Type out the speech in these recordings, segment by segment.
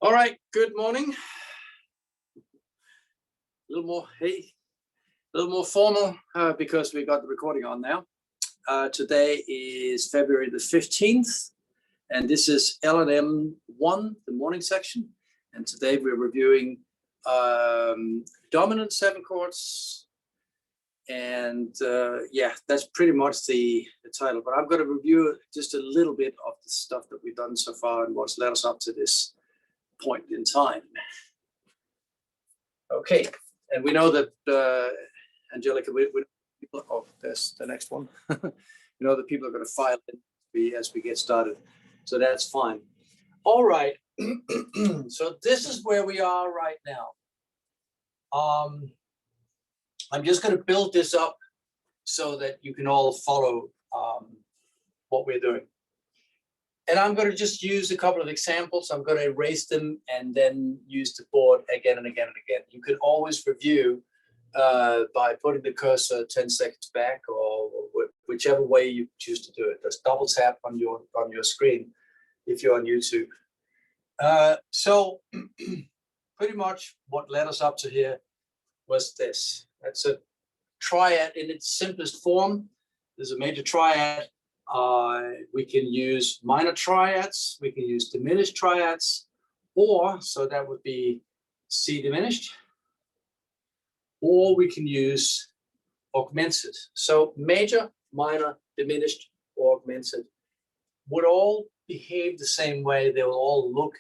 All right, good morning. A little more formal because we got the recording on now. Today is February the 15th, and this is L&M 1, the morning section. And today we're reviewing dominant 7 chords. And yeah, that's pretty much the title. But I'm going to review just a little bit of the stuff that we've done so far and what's led us up to this point in time. Okay, and we know that Angelica, oh, there's the next one. You know that people are going to file in as we get started, so that's fine. All right, so this is where we are right now. I'm just going to build this up so that you can all follow what we're doing. And I'm going to just use a couple of examples. I'm going to erase them and then use the board again and again and again. You can always review by putting the cursor 10 seconds back or whichever way you choose to do it. Just double tap on your screen if you're on YouTube. So pretty much what led us up to here was this. That's a triad in its simplest form. There's a major triad. We can use minor triads, we can use diminished triads, or, so that would be C diminished, or we can use augmented. So major, minor, diminished, or augmented would all behave the same way. They will all look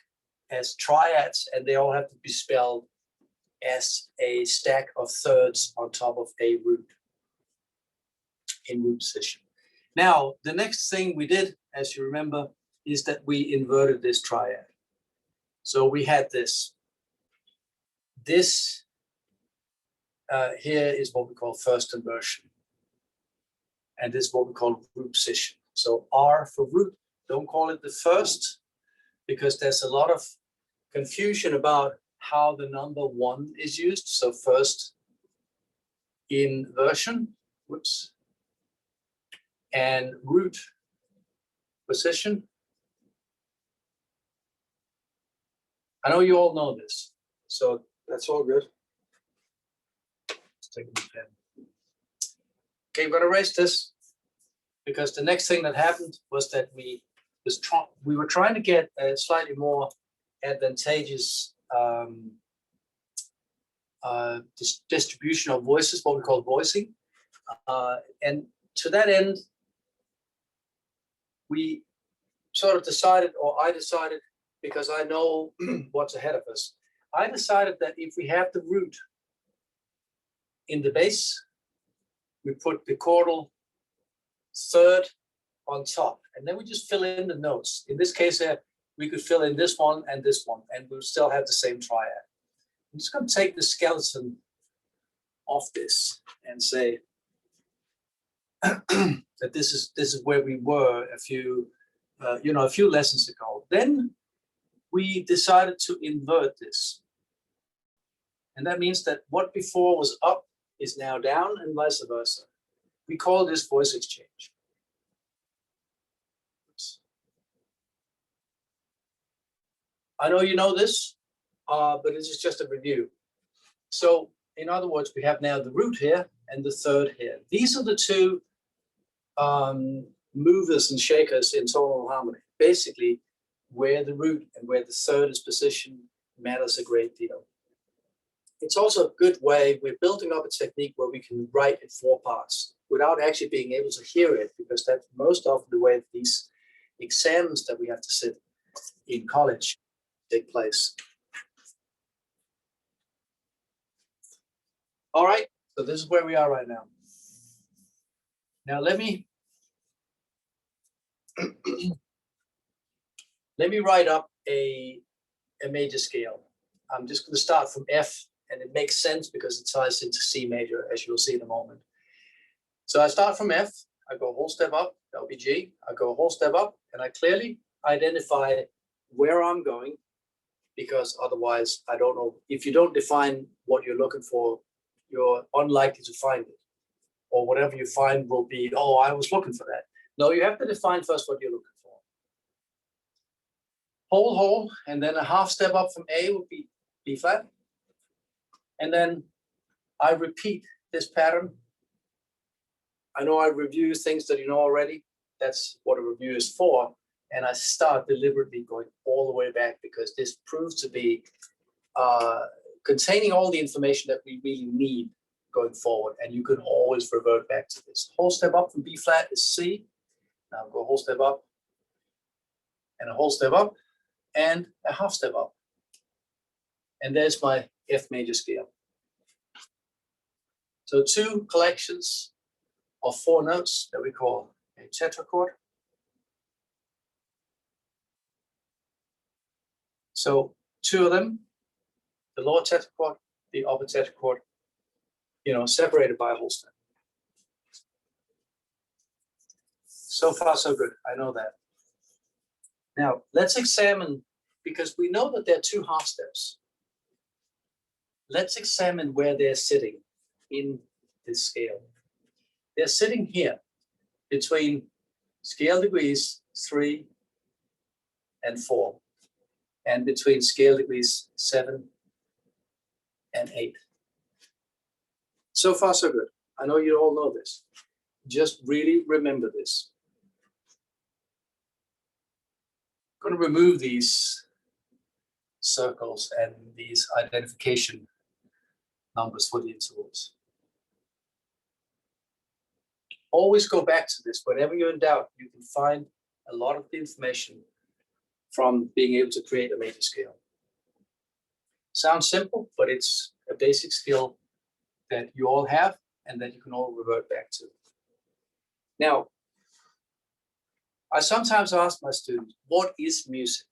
as triads, and they all have to be spelled as a stack of thirds on top of a root in root position. Now, the next thing we did, as you remember, is that we inverted this triad. So we had this. This here is what we call first inversion. And this is what we call root position. So R for root, don't call it the first, because there's a lot of confusion about how the number 1 is used. So first inversion, whoops, and root position. I know you all know this, so that's all good. Let's take a pen. Okay, we're going to erase this because the next thing that happened was that we were trying to get a slightly more advantageous distribution of voices, what we call voicing, and to that end, we sort of decided, or I decided, because I know what's ahead of us, I decided that if we have the root in the bass, we put the chordal third on top, and then we just fill in the notes. In this case, we could fill in this one, and we'll still have the same triad. I'm just going to take the skeleton off this and say that this is where we were a few lessons ago. Then we decided to invert this, and that means that what before was up is now down, and vice versa. We call this voice exchange. Oops. I know you know this, but this is just a review. So in other words, we have now the root here and the third here. These are the two movers and shakers in tonal harmony. Basically, where the root and where the third is positioned matters a great deal. It's also a good way, we're building up a technique where we can write in 4 parts without actually being able to hear it, because that's most often the way these exams that we have to sit in college take place. All right, so this is where we are right now. Now let me write up a major scale. I'm just going to start from F, and it makes sense because it ties into C major, as you'll see in a moment. So I start from F, I go a whole step up, that'll be G, I go a whole step up, and I clearly identify where I'm going, because otherwise I don't know. If you don't define what you're looking for, you're unlikely to find it. Or whatever you find will be, oh, I was looking for that. No, you have to define first what you're looking for. whole, and then a half step up from A would be B flat. And then I repeat this pattern. I know I review things that you know already. That's what a review is for. And I start deliberately going all the way back because this proves to be containing all the information that we really need going forward. And you can always revert back to this. Whole step up from B flat is C. Now go a whole step up and a whole step up and a half step up. And there's my F major scale. So 2 collections of 4 notes that we call a tetrachord. So 2 of them, the lower tetrachord, the upper tetrachord, separated by a whole step. So far, so good. I know that. Now, let's examine, because we know that there are 2 half steps. Let's examine where they're sitting in this scale. They're sitting here between scale degrees 3 and 4, and between scale degrees 7 and 8. So far, so good. I know you all know this. Just really remember this. I'm going to remove these circles and these identification numbers for the intervals. Always go back to this. Whenever you're in doubt, you can find a lot of the information from being able to create a major scale. Sounds simple, but it's a basic skill that you all have and that you can all revert back to. Now, I sometimes ask my students, what is music?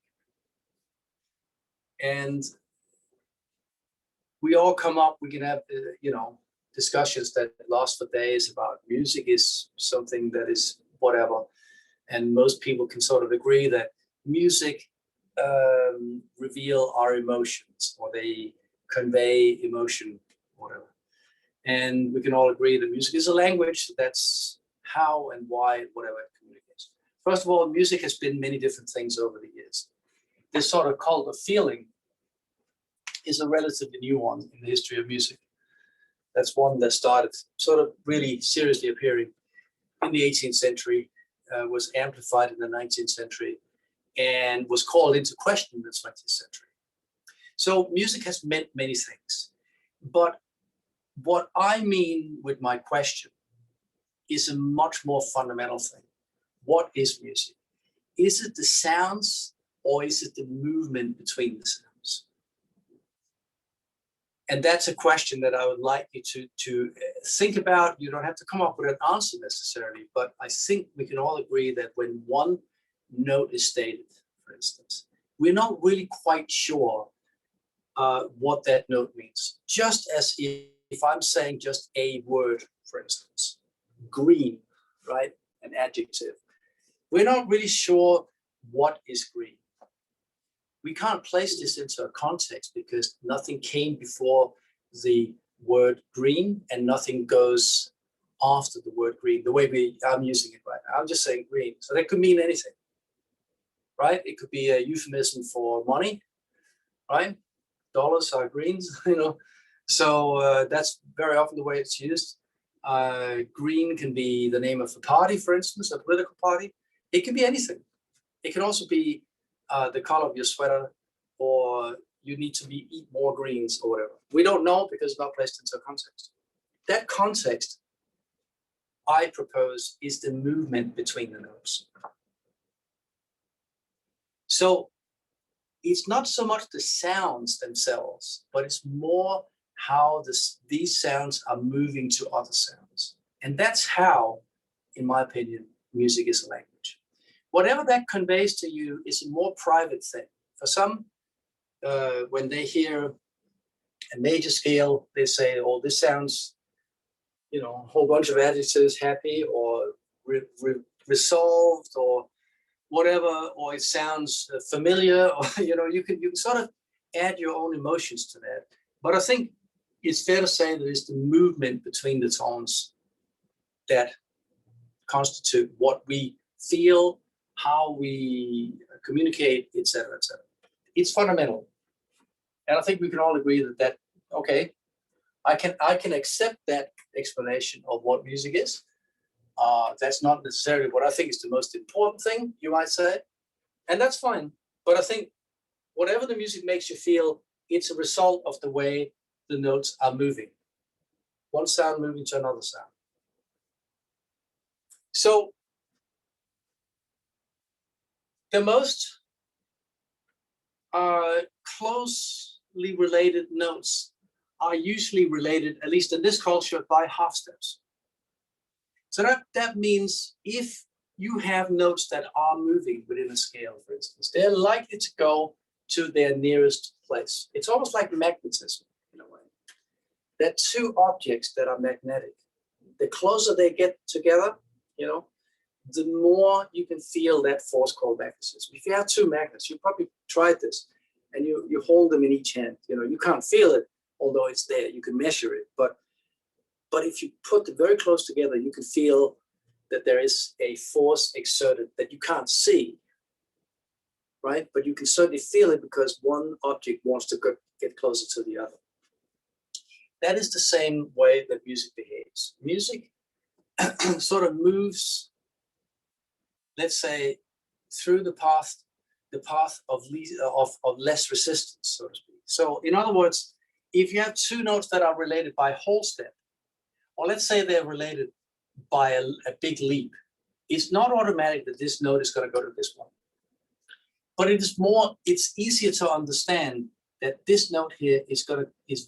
And we all come up, we can have, discussions that last for days about music is something that is whatever. And most people can sort of agree that music reveal our emotions, or they convey emotion, whatever. And we can all agree that music is a language. That's how and why, whatever it communicates. First of all, music has been many different things over the years. This sort of cult of feeling is a relatively new one in the history of music. That's one that started sort of really seriously appearing in the 18th century, was amplified in the 19th century, and was called into question in the 20th century. So music has meant many things. But what I mean with my question is a much more fundamental thing. What is music? Is it the sounds, or is it the movement between the sounds? And that's a question that I would like you to think about. You don't have to come up with an answer necessarily, but I think we can all agree that when one note is stated, for instance, we're not really quite sure what that note means. Just as if I'm saying just a word, for instance, green, right, an adjective, we're not really sure what is green. We can't place this into a context because nothing came before the word green and nothing goes after the word green, the way I'm using it right now. I'm just saying green. So that could mean anything, right? It could be a euphemism for money, right? Dollars are greens, So that's very often the way it's used. Green can be the name of a party, for instance, a political party. It can be anything. It can also be the color of your sweater, or you need to eat more greens, or whatever. We don't know because it's not placed into a context. That context, I propose, is the movement between the notes. So it's not so much the sounds themselves, but it's more how these sounds are moving to other sounds. And that's how, in my opinion, music is a language. Whatever that conveys to you is a more private thing. For some, when they hear a major scale, they say, oh, this sounds, a whole bunch of adjectives, happy or resolved or whatever, or it sounds familiar, or, you can sort of add your own emotions to that. But I think it's fair to say that it's the movement between the tones that constitute what we feel, how we communicate, etc., etc. It's fundamental, and I think we can all agree that okay, I can accept that explanation of what music is. That's not necessarily what I think is the most important thing, you might say, and that's fine. But I think whatever the music makes you feel, it's a result of the way the notes are moving. One sound moving to another sound. So the most closely related notes are usually related, at least in this culture, by half steps. So that means if you have notes that are moving within a scale, for instance, they're likely to go to their nearest place. It's almost like magnetism in a way. There are two objects that are magnetic. The closer they get together, the more you can feel that force called magnetism. If you have two magnets, you probably tried this, and you hold them in each hand. You can't feel it, although it's there. You can measure it, but if you put them very close together, you can feel that there is a force exerted that you can't see, right? But you can certainly feel it because one object wants to get closer to the other. That is the same way that music behaves. Music sort of moves, let's say, through the path of less resistance, so to speak. So in other words, if you have two notes that are related by whole step, or let's say they're related by a big leap, it's not automatic that this note is going to go to this one. But it's easier to understand that this note here is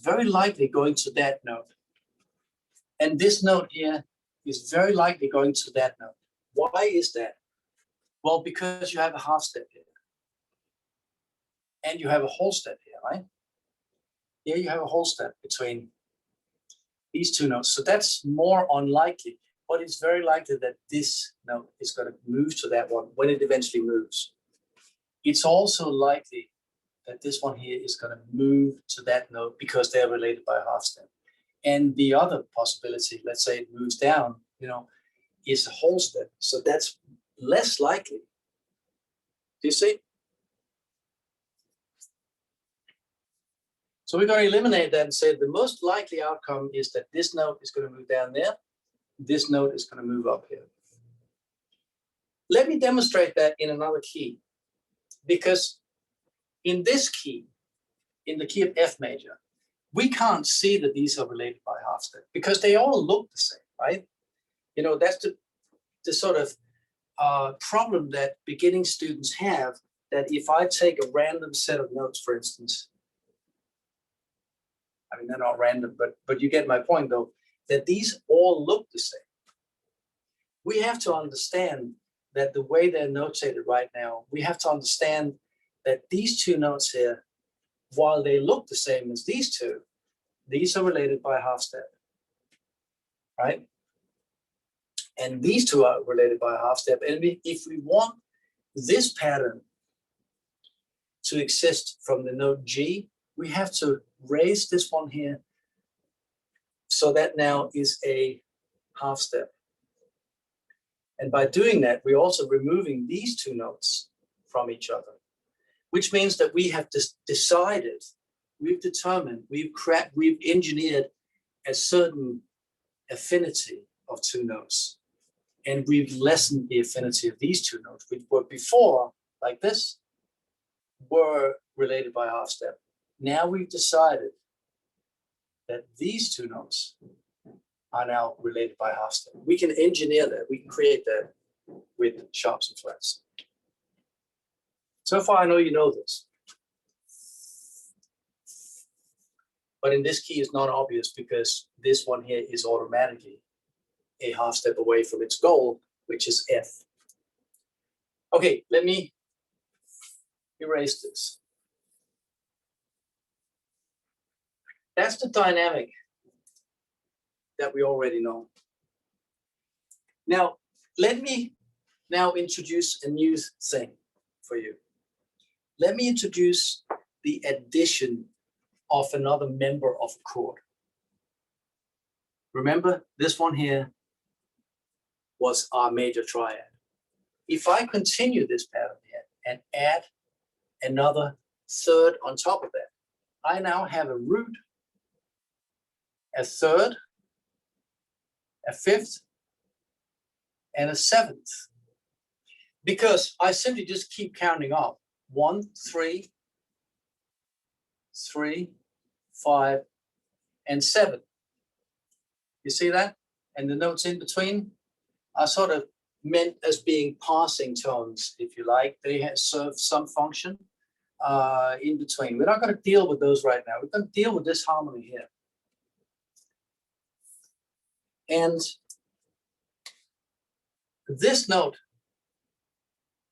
very likely going to that note. And this note here is very likely going to that note. Why is that? Well, because you have a half step here. And you have a whole step here, right? Here you have a whole step between these two notes. So that's more unlikely, but it's very likely that this note is going to move to that one when it eventually moves. It's also likely that this one here is going to move to that note because they're related by a half step. And the other possibility, let's say it moves down, is a whole step. So that's less likely. Do you see? So we're going to eliminate that and say the most likely outcome is that this note is going to move down there. This note is going to move up here. Let me demonstrate that in another key. Because in this key, in the key of F major, we can't see that these are related by half step because they all look the same, right? That's the sort of problem that beginning students have, that if I take a random set of notes, for instance, I mean, they're not random, but you get my point, though, that these all look the same. We have to understand that the way they're notated right now, we have to understand that these two notes here, while they look the same as these two, these are related by a half step, right? And these two are related by a half step. And if we want this pattern to exist from the note G, we have to raise this one here so that now is a half step. And by doing that, we're also removing these two notes from each other, which means that we have decided, we've determined, we've engineered a certain affinity of two notes. And we've lessened the affinity of these two notes, which were before, like this, were related by a half step. Now we've decided that these two notes are now related by a half step. We can engineer that. We can create that with sharps and flats. So far, I know you know this. But in this key, it's not obvious because this one here is automatically a half step away from its goal, which is F. Okay, let me erase this. That's the dynamic that we already know. Now, let me now introduce a new thing for you. Let me introduce the addition of another member of a chord. Remember, this one here was our major triad. if I continue this pattern here and add another third on top of that, I now have a root, a third, a fifth, and a seventh. Because I simply just keep counting up. 1, 3, 3, 5, and 7. You see that? And the notes in between are sort of meant as being passing tones, if you like. They serve some function in between. We're not going to deal with those right now. We're going to deal with this harmony here. And this note,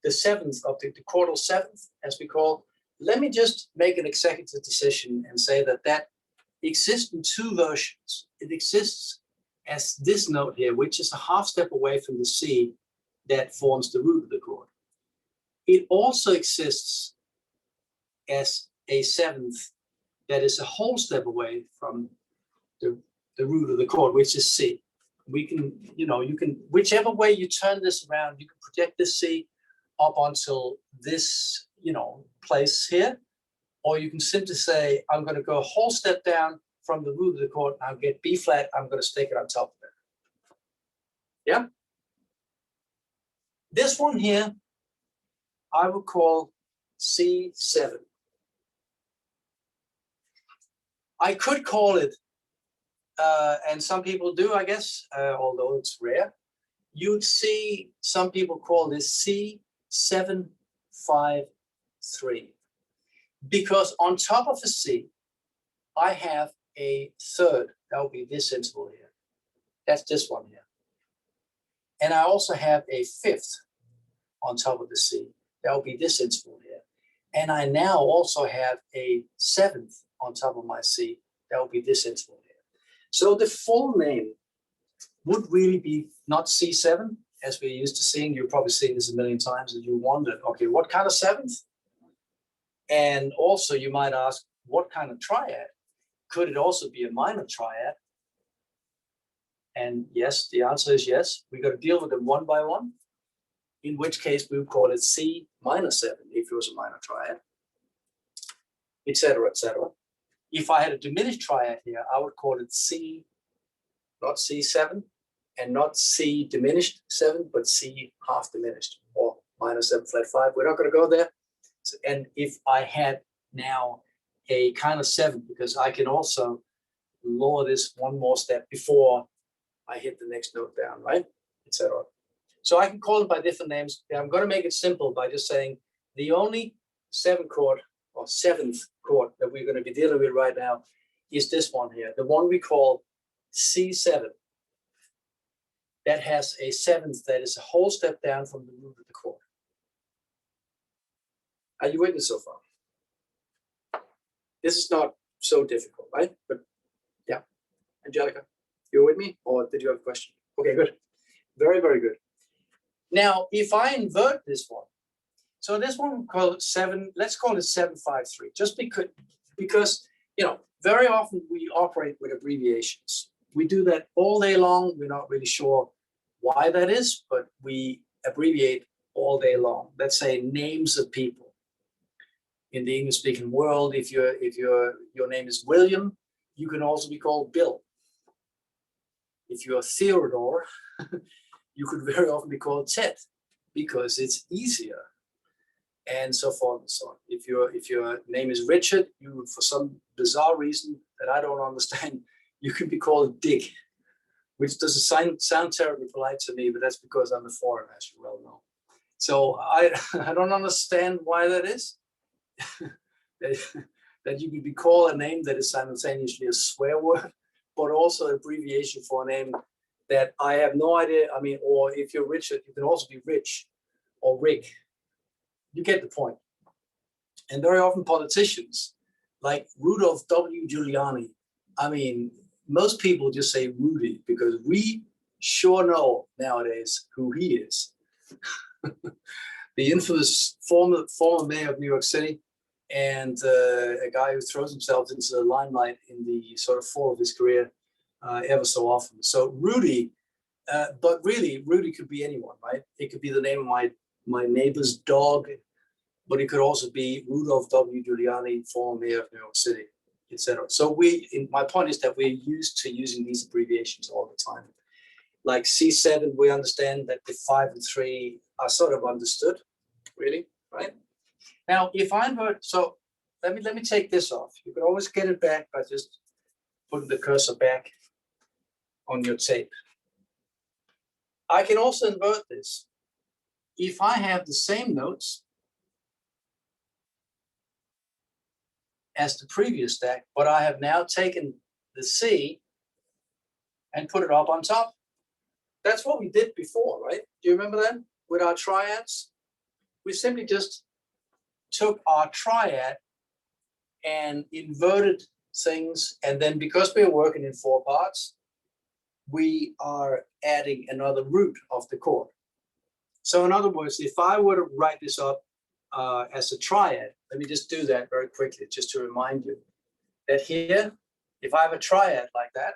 the seventh of the chordal seventh, as we call, let me just make an executive decision and say that that exists in two versions. It exists as this note here, which is a half step away from the C that forms the root of the chord. It also exists as a seventh that is a whole step away from the root of the chord, which is C. We can, you can, whichever way you turn this around, you can project this C up until this, place here, or you can simply say, I'm going to go a whole step down from the root of the chord, and I'll get B flat, I'm going to stick it on top of it. Yeah? This one here, I would call C7. I could call it, and some people do, I guess, although it's rare, you'd see some people call this C753. Because on top of the C, I have a third. That would be this interval here. That's this one here. And I also have a fifth on top of the C. That would be this interval here. And I now also have a seventh on top of my C. That would be this interval here. So the full name would really be not C7, as we're used to seeing. You've probably seen this a million times, and you wondered, okay, what kind of seventh? And also you might ask, what kind of triad? Could it also be a minor triad? And yes, the answer is yes. We're going to deal with them one by one, in which case we would call it C minor 7 if it was a minor triad, etc., etc. If I had a diminished triad here, I would call it C, not C7, and not C diminished 7, but C half diminished, or minor 7 flat 5. We're not going to go there. So, and if I had now a kind of 7, because I can also lower this one more step before I hit the next note down, right, etc. So I can call it by different names. I'm going to make it simple by just saying the only 7 chord or 7th chord that we're going to be dealing with right now is this one here, the one we call C7. That has a 7th that is a whole step down from the root of the chord. Are you with me so far? This is not so difficult, right? But yeah, Angelica, you're with me, or did you have a question? Okay, good. Very, very good. Now, if I invert this one, so this one we call it 7, let's call it 753, just because very often we operate with abbreviations. We do that all day long. We're not really sure why that is, but we abbreviate all day long. Let's say names of people. In the English-speaking world, if your name is William, you can also be called Bill. If you're Theodore, you could very often be called Ted, because it's easier, and so forth and so on. If your name is Richard, you, for some bizarre reason that I don't understand, you can be called Dick, which doesn't sound terribly polite to me, but that's because I'm a foreigner, as you well know. So I don't understand why that is. that you could be called a name that is simultaneously a swear word, but also an abbreviation for a name that I have no idea. I mean, or if you're Richard, you can also be Rich or Rick. You get the point. And very often politicians, like Rudolph W. Giuliani, I mean, most people just say Rudy because we sure know nowadays who he is. The infamous former mayor of New York City, and a guy who throws himself into the limelight in the sort of fall of his career ever so often. So Rudy, but really, Rudy could be anyone, right? It could be the name of my my neighbor's dog, but it could also be Rudolph W. Giuliani, former mayor of New York City, etc. So my point is that we're used to using these abbreviations all the time. Like C7, we understand that the 5 and 3 are sort of understood, really, right? Now, if I invert, so let me take this off. You can always get it back by just putting the cursor back on your tape. I can also invert this. If I have the same notes as the previous stack, but I have now taken the C and put it up on top. That's what we did before, right? Do you remember that with our triads? We simply just took our triad and inverted things. And then because we're working in 4 parts, we are adding another root of the chord. So in other words, if I were to write this up as a triad, let me just do that very quickly, just to remind you that here, if I have a triad like that,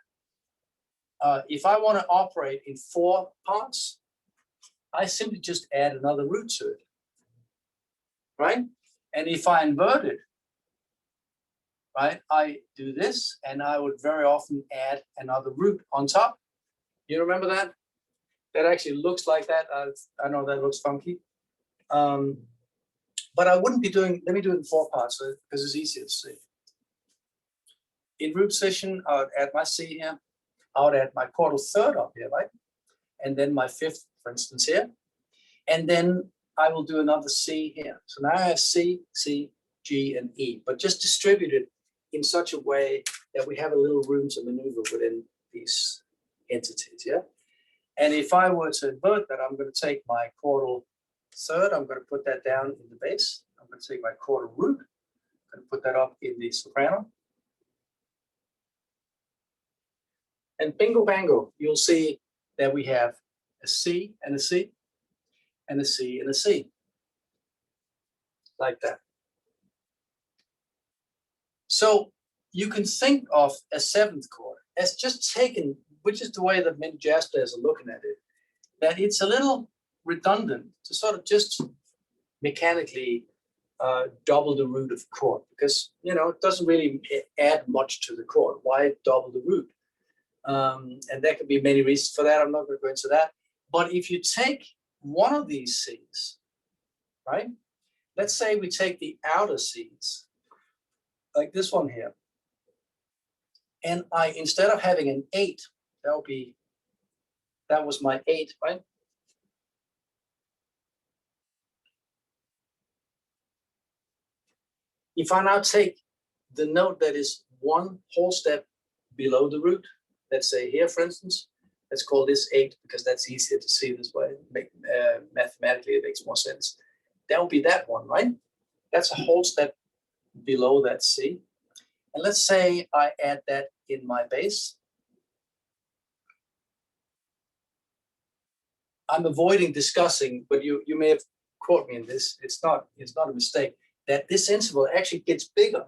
if I want to operate in 4 parts, I simply just add another root to it, right? And if I invert it, right, I do this, and I would very often add another root on top. You remember that? That actually looks like that. I know that looks funky. But I wouldn't be doing, let me do it in 4 parts because it's easier to see. In root position, I would add my C here. I would add my chordal third up here, right? And then my 5th, for instance, here. And then I will do another C here. So now I have C, C, G, and E, but just distributed in such a way that we have a little room to maneuver within these entities, yeah? And if I were to invert that, I'm going to take my chordal third, I'm going to put that down in the bass. I'm going to take my chordal root, I'm going to put that up in the soprano. And bingo bango, you'll see that we have a C and a C and a C and a C, like that. So you can think of a 7th chord as just taken, which is the way that many jazz players are looking at it, that it's a little redundant to sort of just mechanically double the root of the chord, because, you know, it doesn't really add much to the chord. Why double the root? And there could be many reasons for that. I'm not going to go into that. But if you take one of these C's, right? Let's say we take the outer C's, like this one here. And instead of having an 8, that was my 8, right? If I now take the note that is 1 whole step below the root, let's say here, for instance, let's call this 8 because that's easier to see this way. Mathematically, it makes more sense. That would be that one, right? That's a whole step below that C. And let's say I add that in my bass. I'm avoiding discussing, but you may have caught me in this. It's not a mistake, that this interval actually gets bigger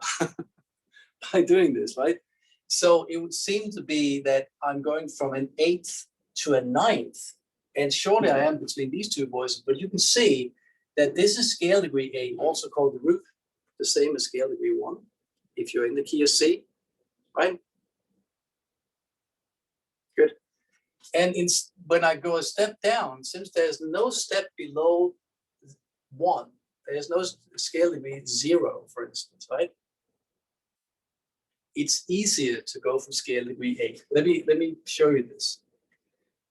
by doing this, right? So it would seem to be that I'm going from an 8th to a 9th, and surely I am between these 2 voices, but you can see that this is scale degree 8, also called the root, the same as scale degree 1, if you're in the key of C, right? Good. And when I go a step down, since there's no step below 1, there's no scale degree 0, for instance, right? It's easier to go from scale degree 8. Let me show you this,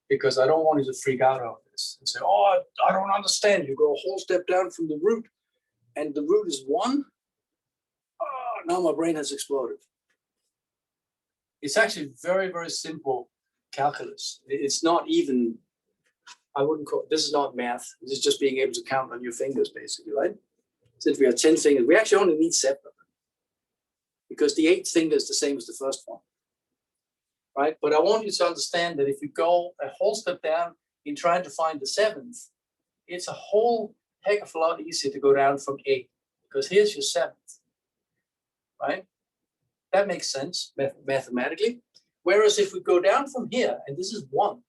because I don't want you to freak out on this and say, oh, I don't understand. You go a whole step down from the root, and the root is 1. Oh, now my brain has exploded. It's actually very, very simple calculus. It's not even, I wouldn't call, this is not math. This is just being able to count on your fingers, basically, right? Since we have 10 fingers, we actually only need 7 of them, because the 8th finger is the same as the first one, right? But I want you to understand that if you go a whole step down in trying to find the 7th, it's a whole heck of a lot easier to go down from 8, because here's your 7th, right? That makes sense mathematically. Whereas if we go down from here, and this is 1,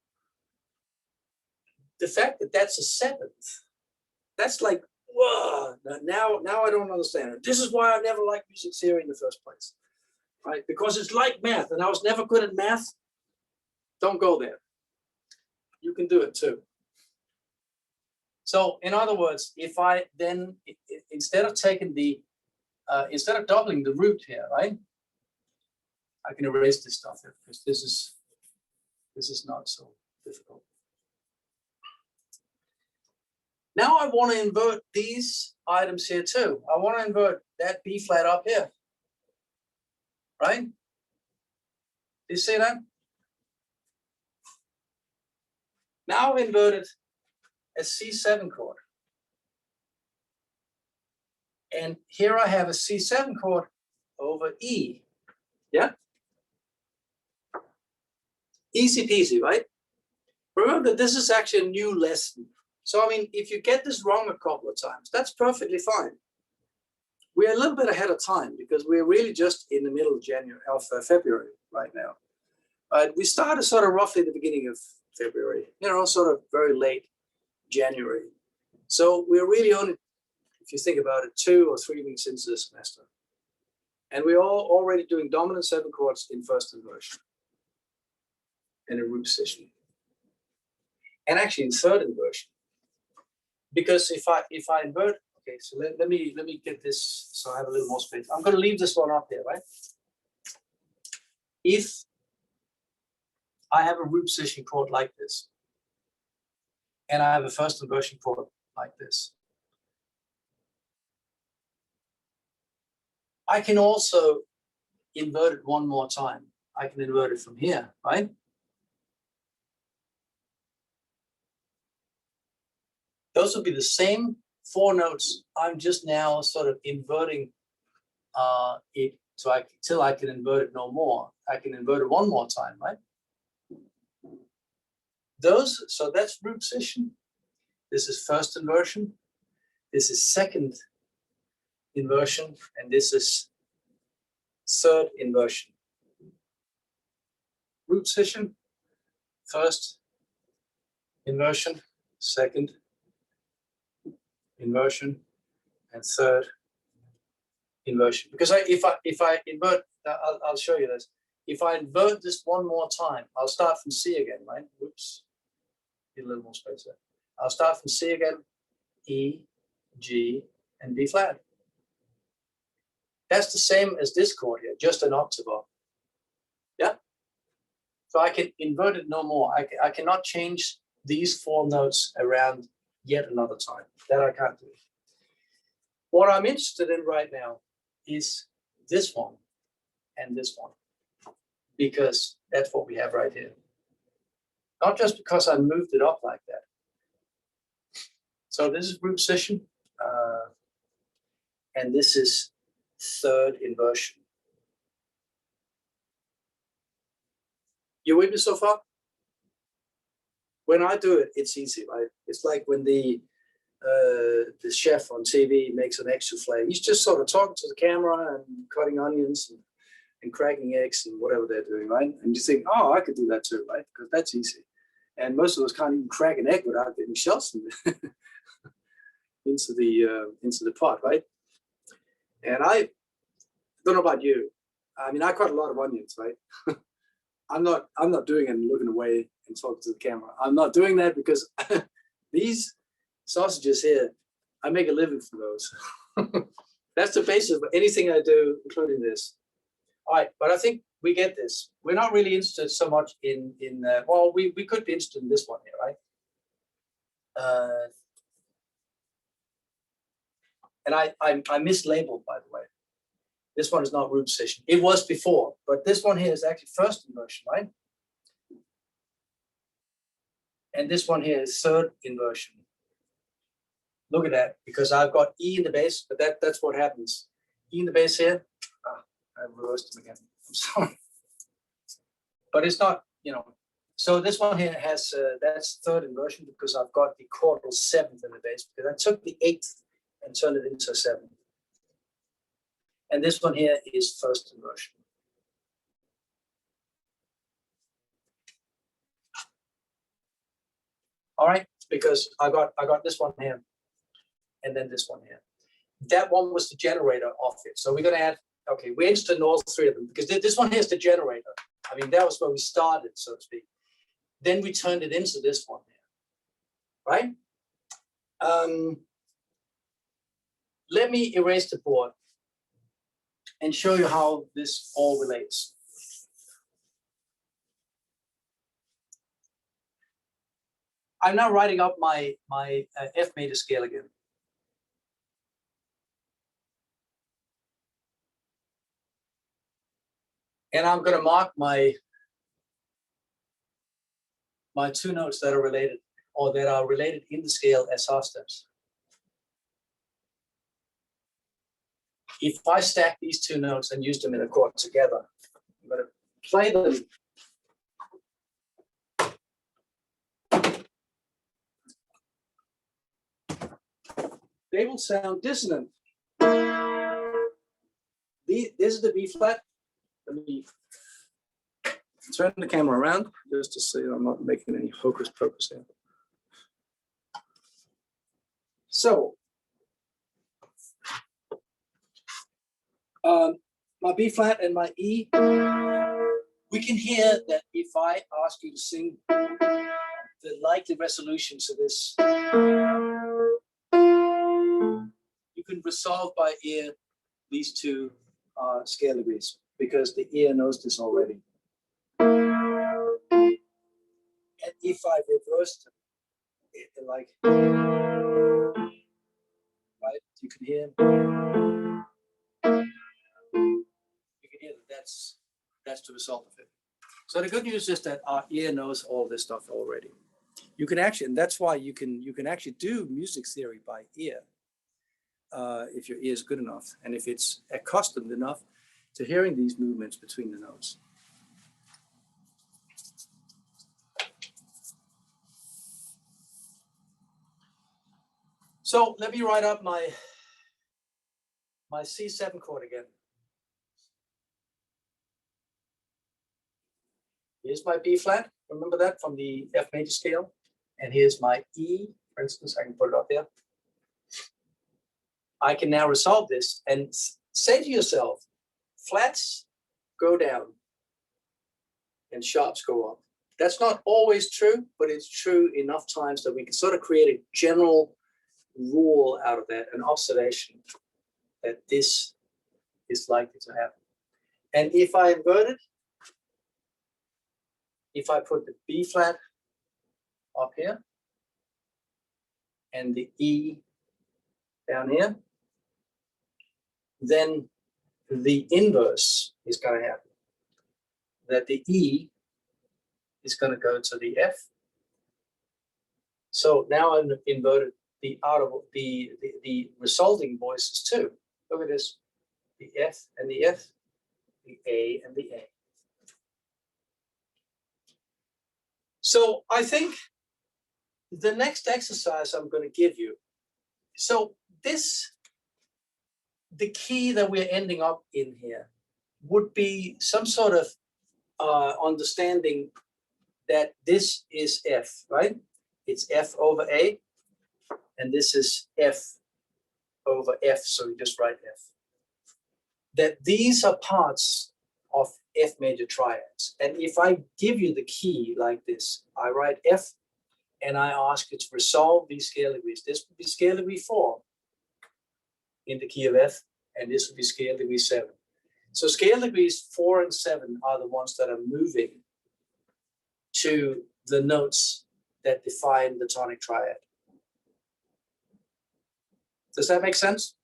the fact that that's a 7th That's like, whoa, now I don't understand it. This is why I never liked music theory in the first place, right? Because it's like math, and I was never good at math. Don't go there. You can do it too. So in other words, if I then, instead of taking the, instead of doubling the root here, right? I can erase this stuff here because this is not so difficult. Now I want to invert these items here too. I want to invert that B flat up here, right? Do you see that? Now I've inverted a C7 chord. And here I have a C7 chord over E. Yeah? Easy peasy, right? Remember that this is actually a new lesson. So, I mean, if you get this wrong a couple of times, that's perfectly fine. We're a little bit ahead of time because we're really just in the middle of February right now. We started sort of roughly at the beginning of February, you know, sort of very late January. So we're really only, if you think about it, 2 or 3 weeks into the semester. And we're all already doing dominant 7 chords in first inversion and a root position. And actually in third inversion. Because if I invert, okay, so let me get this so I have a little more space. I'm going to leave this one up there, right? If I have a root position chord like this, and I have a first inversion chord like this, I can also invert it one more time. I can invert it from here, right? Those will be the same 4 notes. I'm just now sort of inverting it till I can invert it no more. I can invert it one more time, right? So that's root position. This is first inversion. This is second inversion, and this is third inversion. Root position, first inversion, second inversion, and third inversion. Because if I invert, I'll show you this. If I invert this one more time, I'll start from C again, right? Whoops, get a little more space there. I'll start from C again, E, G, and B flat. That's the same as this chord here, just an octave up. Yeah? So I can invert it no more. I cannot change these 4 notes around yet another time. That I can't do. What I'm interested in right now is this one and this one, because that's what we have right here. Not just because I moved it up like that. So this is root position, and this is third inversion. You with me so far? When I do it, it's easy, right? It's like when the chef on TV makes an extra souffle. He's just sort of talking to the camera and cutting onions and cracking eggs and whatever they're doing, right? And you think, oh, I could do that too, right? Because that's easy. And most of us can't even crack an egg without getting shells into the pot, right? And I don't know about you. I mean, I cut a lot of onions, right? I'm not doing it and looking away and talking to the camera. I'm not doing that because these sausages here, I make a living from those. That's the basis of anything I do, including this. All right, but I think we get this. We're not really interested so much in well, we could be interested in this one here, right? And I mislabeled, by the way. This one is not root position. It was before, but this one here is actually first inversion, right? And this one here is third inversion. Look at that, because I've got E in the bass, but that's what happens. E in the bass here. I reversed them again. I'm sorry. But it's not, you know. So this one here has, that's third inversion because I've got the chordal 7th in the bass, because I took the 8th and turned it into a 7th. And this one here is first inversion. All right, because I got this one here. and then this one here. That one was the generator of it. So we're going to add, okay, we're interested in all three of them because this one here is the generator. I mean, that was where we started, so to speak. Then we turned it into this one here, right? Let me erase the board and show you how this all relates. I'm now writing up my F major scale again. And I'm going to mark my two notes that are related, or that are related in the scale as half steps. If I stack these two notes and use them in a chord together, I'm going to play them. They will sound dissonant. This is the B flat. Let me turn the camera around just to see I'm not making any hocus pocus here. So, my B flat and my E, we can hear that if I ask you to sing the likely resolution to this, you can resolve by ear these two scale degrees because the ear knows this already. And if I reverse them, like, right, you can hear that that's the result of it. So the good news is that our ear knows all this stuff already. You can actually, and that's why you can actually do music theory by ear if your ear is good enough and if it's accustomed enough to hearing these movements between the notes. So let me write up my C7 chord again. Here's my B flat, remember that from the F major scale? And here's my E, for instance, I can put it up there. I can now resolve this and say to yourself, flats go down and sharps go up. That's not always true, but it's true enough times that we can sort of create a general rule out of that, an observation that this is likely to happen. And if I invert it, if I put the B flat up here and the E down here, then the inverse is going to happen. That the E is going to go to the F. So now I've inverted the the resulting voices too. Look at this, the F and the F, the A and the A. So I think the next exercise I'm going to give you, so the key that we're ending up in here would be some sort of understanding that this is F, right? It's F over A, and this is F over F, so you just write F. That these are parts of F major triads. And if I give you the key like this, I write F, and I ask you to resolve these scale degrees. This would be scale degree 4 in the key of F, and this would be scale degree 7. So scale degrees 4 and 7 are the ones that are moving to the notes that define the tonic triad. Does that make sense?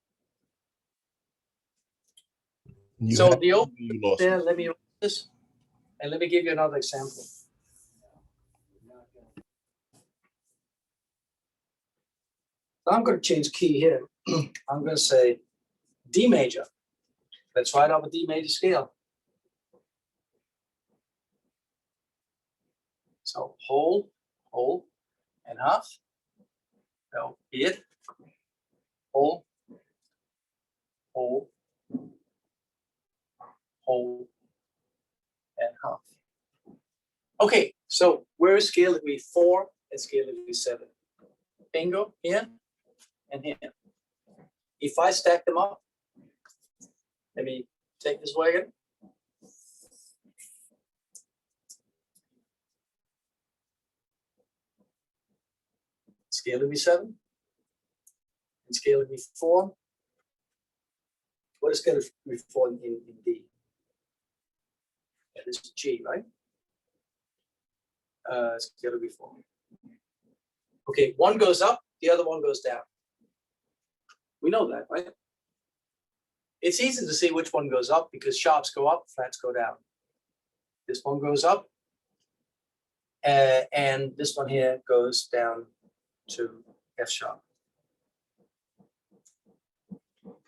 So the open there, let me write this, and let me give you another example. I'm going to change key here. I'm going to say D major. Let's write up a D major scale. So whole, and half. So it, whole, and half. Okay, so where is scale degree 4 and scale degree 7? Bingo, here and here. if I stack them up, let me take this way again. Scale to be 7 and scale to be 4. What is scale to be 4 in D? Yeah, this is G, right? Scale to be 4. Okay, one goes up, the other one goes down. We know that, right? It's easy to see which one goes up because sharps go up, flats go down. This one goes up, and this one here goes down to F sharp.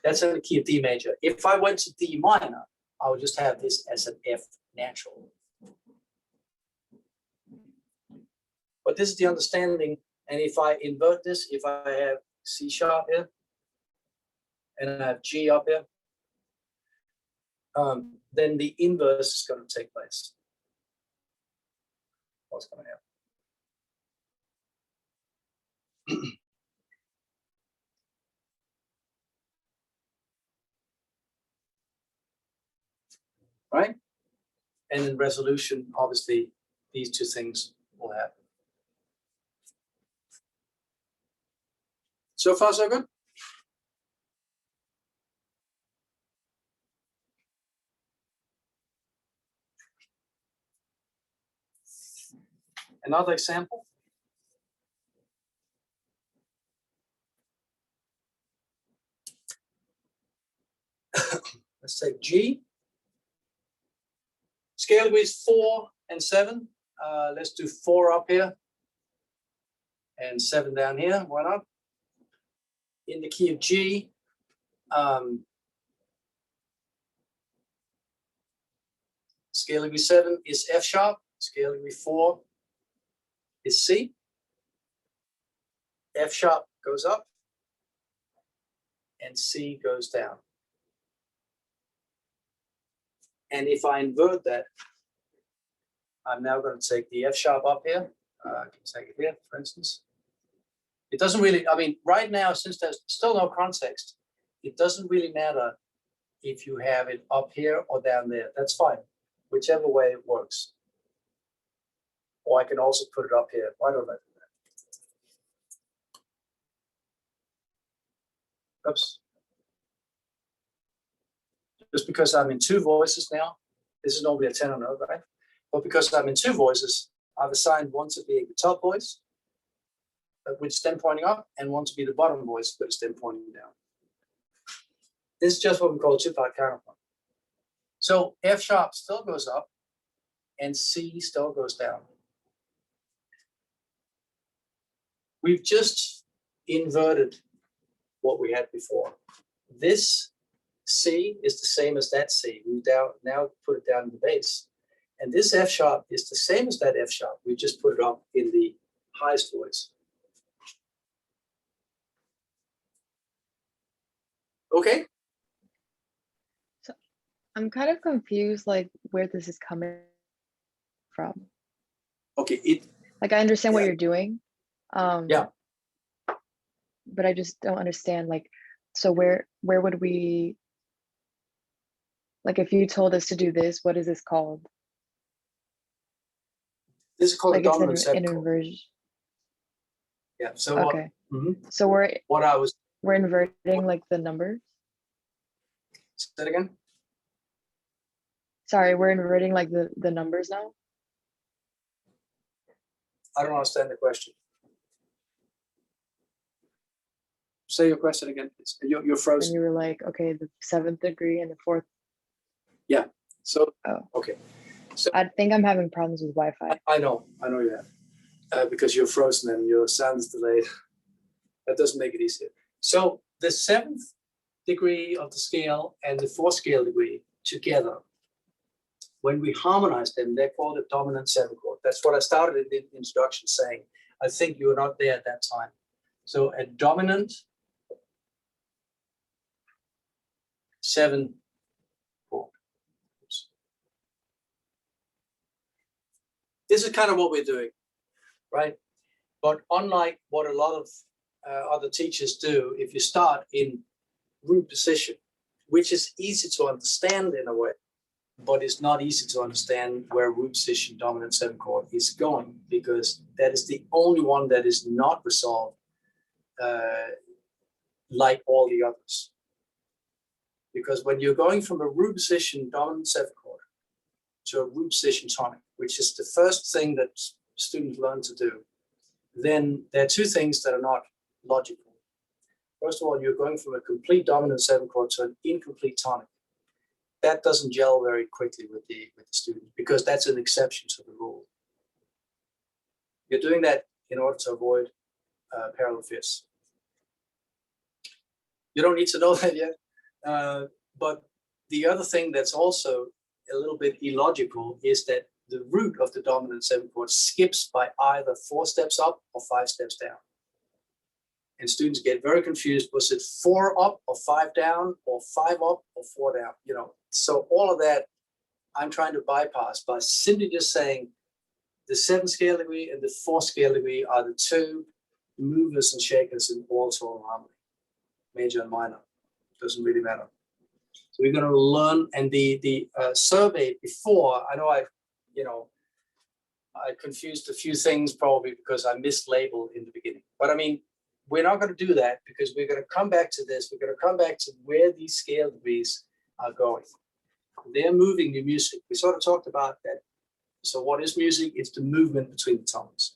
That's in the key of D major. If I went to D minor, I would just have this as an F natural. But this is the understanding. And if I invert this, if I have C sharp here, and I have G up here, then the inverse is going to take place. What's going to happen? Right? And in resolution, obviously, these two things will happen. So far, so good? Another example. Let's take G. Scale degrees 4 and 7. Let's do 4 up here and 7 down here. Why not? In the key of G, scale degree 7 is F sharp. Scale degree 4 is C. F sharp goes up and C goes down. And if I invert that, I'm now going to take the F sharp up here. I can take it here, for instance. It doesn't really, I mean, right now, since there's still no context, it doesn't really matter if you have it up here or down there. That's fine, whichever way it works. Or I can also put it up here. Why don't I do that? Oops. Just because I'm in 2 voices now, this is normally a tenor note, right? But because I'm in 2 voices, I've assigned one to be the top voice with stem pointing up and one to be the bottom voice with stem pointing down. This is just what we call a 2-part counterpoint. So F sharp still goes up and C still goes down. We've just inverted what we had before. This C is the same as that C. We've now put it down in the bass. And this F sharp is the same as that F sharp. We just put it up in the highest voice. Okay? So I'm kind of confused, like, where this is coming from. Okay. Like, I understand what you're doing. Yeah. But I just don't understand, like, so where would we, like, if you told us to do this, what is this called? This is called Like, a it's dominant an septal. inversion. Yeah. So Okay. So what I was. we're inverting like the numbers. Say that again. Sorry, we're inverting like the numbers now. I don't understand the question. Say your question again. You're And frozen. you were like, okay, the 7th degree and the 4th. Yeah. So okay. So I think I'm having problems with Wi-Fi. I know you have, because you're frozen and your sound is delayed. That doesn't make it easier. So the 7th degree of the scale and the 4th scale degree together, when we harmonize them, they're called a dominant 7 chord. That's what I started in the introduction saying. I think you were not there at that time. So a dominant 7 chord. Oops. This is kind of what we're doing, right? But unlike what a lot of other teachers do, if you start in root position, which is easy to understand in a way, but it's not easy to understand where root position dominant 7 chord is going, because that is the only one that is not resolved like all the others. Because when you're going from a root position dominant 7 chord to a root position tonic, which is the first thing that students learn to do, then there are two things that are not logical. First of all, you're going from a complete dominant 7 chord to an incomplete tonic. That doesn't gel very quickly with the student, because that's an exception to the rule. You're doing that in order to avoid parallel fifths. You don't need to know that yet. But the other thing that's also a little bit illogical is that the root of the dominant 7 chord skips by either 4 steps up or 5 steps down. And students get very confused. Was it 4 up or 5 down, or 5 up or 4 down? You know, so all of that I'm trying to bypass by simply just saying the 7 scale degree and the 4 scale degree are the 2 movers and shakers in all tonal harmony, major and minor. Doesn't really matter. So we're going to learn, and the survey before, I know I confused a few things probably because I mislabeled in the beginning. But I mean, we're not going to do that, because we're going to come back to this. We're going to come back to where these scale degrees are going. They're moving the music. We sort of talked about that. So what is music? It's the movement between the tones.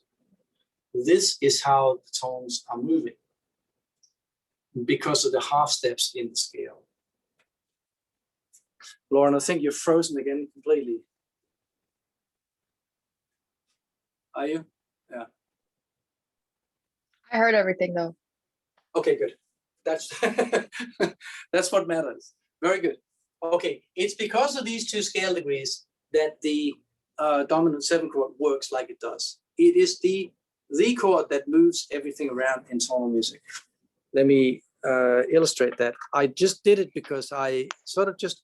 This is how the tones are moving because of the half steps in the scale. Lauren, I think you're frozen again completely. Are you? Yeah. I heard everything though. Okay, good. That's that's what matters. Very good. Okay, it's because of these 2 scale degrees that the dominant 7 chord works like it does. It is the chord that moves everything around in tonal music. Let me illustrate that. I just did it because I sort of just,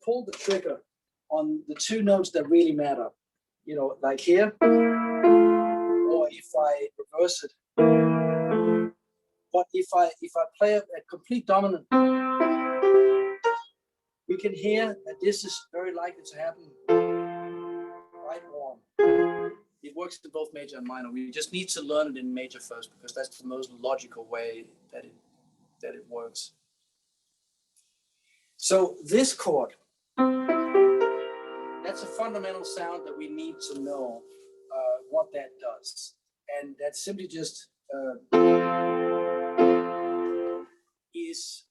pulled the trigger on the 2 notes that really matter. Like here, or if I reverse it. But if I play a complete dominant, we can hear that this is very likely to happen right on. It works in both major and minor. We just need to learn it in major first, because that's the most logical way that it works. So this chord, that's a fundamental sound that we need to know what that does. And that's simply just is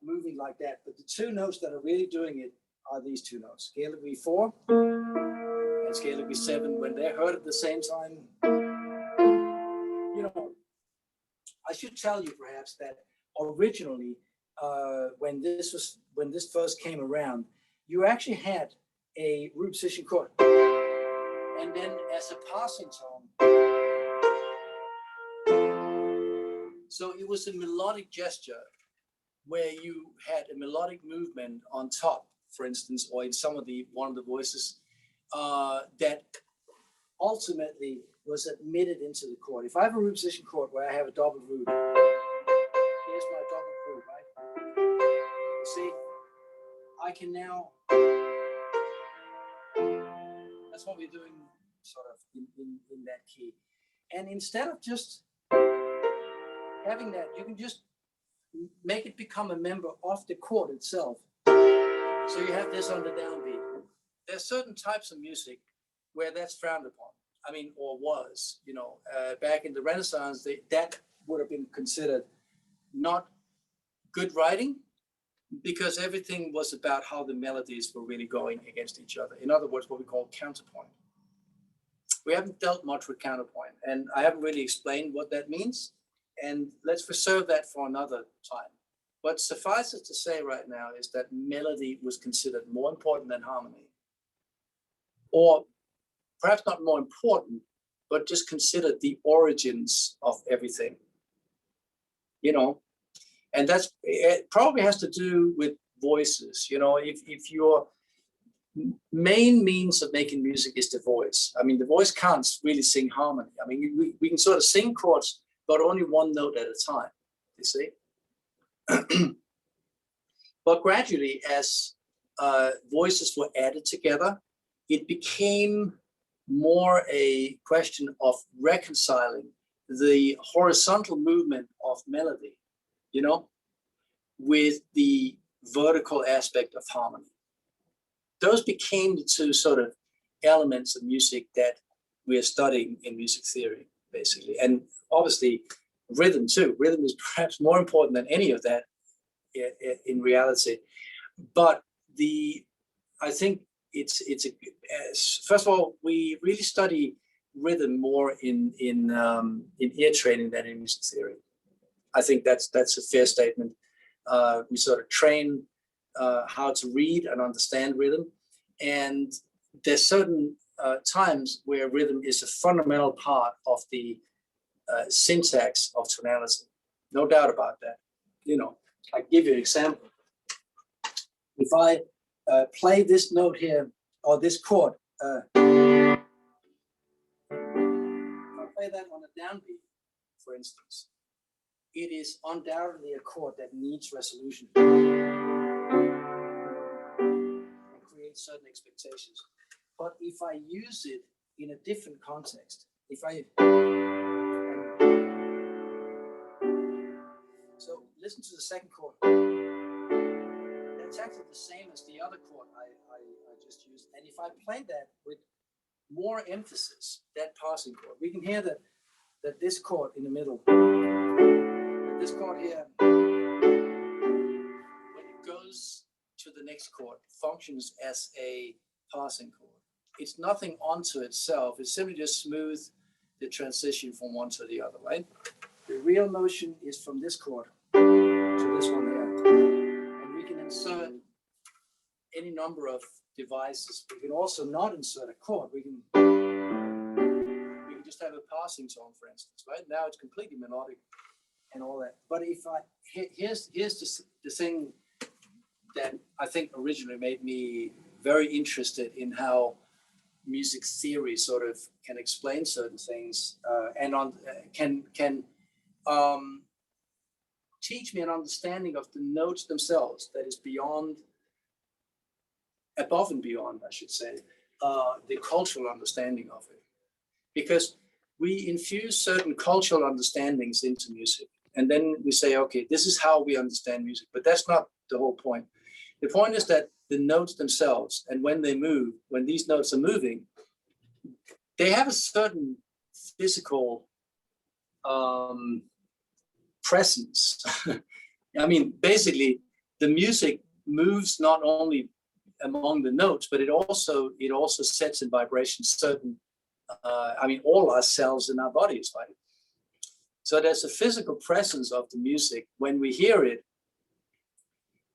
moving like that. But the 2 notes that are really doing it are these 2 notes, scale degree 4 and scale degree 7. When they're heard at the same time, I should tell you perhaps that originally, when this first came around, you actually had a root position chord, and then as a passing tone. So it was a melodic gesture where you had a melodic movement on top, for instance, or in one of the voices that ultimately was admitted into the chord. If I have a root position chord where I have a double root, here's my double root, right? See, I can now, that's what we're doing sort of in that key. And instead of just having that, you can just make it become a member of the chord itself. So you have this on the downbeat. There's certain types of music where that's frowned upon. I mean, or was, back in the Renaissance, that would have been considered not good writing, because everything was about how the melodies were really going against each other. In other words, what we call counterpoint. We haven't dealt much with counterpoint, and I haven't really explained what that means. And let's reserve that for another time. But suffice it to say right now is that melody was considered more important than harmony. Or perhaps not more important, but just considered the origins of everything. And it probably has to do with voices. If your main means of making music is the voice, I mean, the voice can't really sing harmony. I mean, we can sort of sing chords, but only one note at a time, you see? But gradually, as voices were added together, it became more a question of reconciling the horizontal movement of melody, you know, with the vertical aspect of harmony. Those became the two sort of elements of music that we are studying in music theory, basically. And obviously, rhythm too. Rhythm is perhaps more important than any of that in reality. But I think it's first of all, we really study rhythm more in ear training than in music theory. I think that's a fair statement. We sort of train how to read and understand rhythm, and there's certain times where rhythm is a fundamental part of the syntax of tonality. No doubt about that. You know, I give you an example. If I play this note here, or this chord, if I play that on a downbeat, for instance, it is undoubtedly a chord that needs resolution and creates certain expectations. But if I use it in a different context, so listen to the second chord. It's actually the same as the other chord I just used. And if I play that with more emphasis, that passing chord, we can hear that this chord in the middle, this chord here, when it goes to the next chord, functions as a passing chord. It's nothing onto itself. It's simply just smooth the transition from one to the other, right? The real motion is from this chord to this one here. And we can insert any number of devices. We can also not insert a chord. We can just have a passing tone, for instance, right? Now it's completely melodic and all that. But if here's the thing that I think originally made me very interested in how music theory sort of can explain certain things and can teach me an understanding of the notes themselves that is above and beyond, I should say, the cultural understanding of it. Because we infuse certain cultural understandings into music, and then we say, okay, this is how we understand music, but that's not the whole point. The point is that the notes themselves, and when they move, when these notes are moving, they have a certain physical presence. I mean, basically, the music moves not only among the notes, but it also sets in vibration certain, all our cells in our bodies, right? So there's a physical presence of the music when we hear it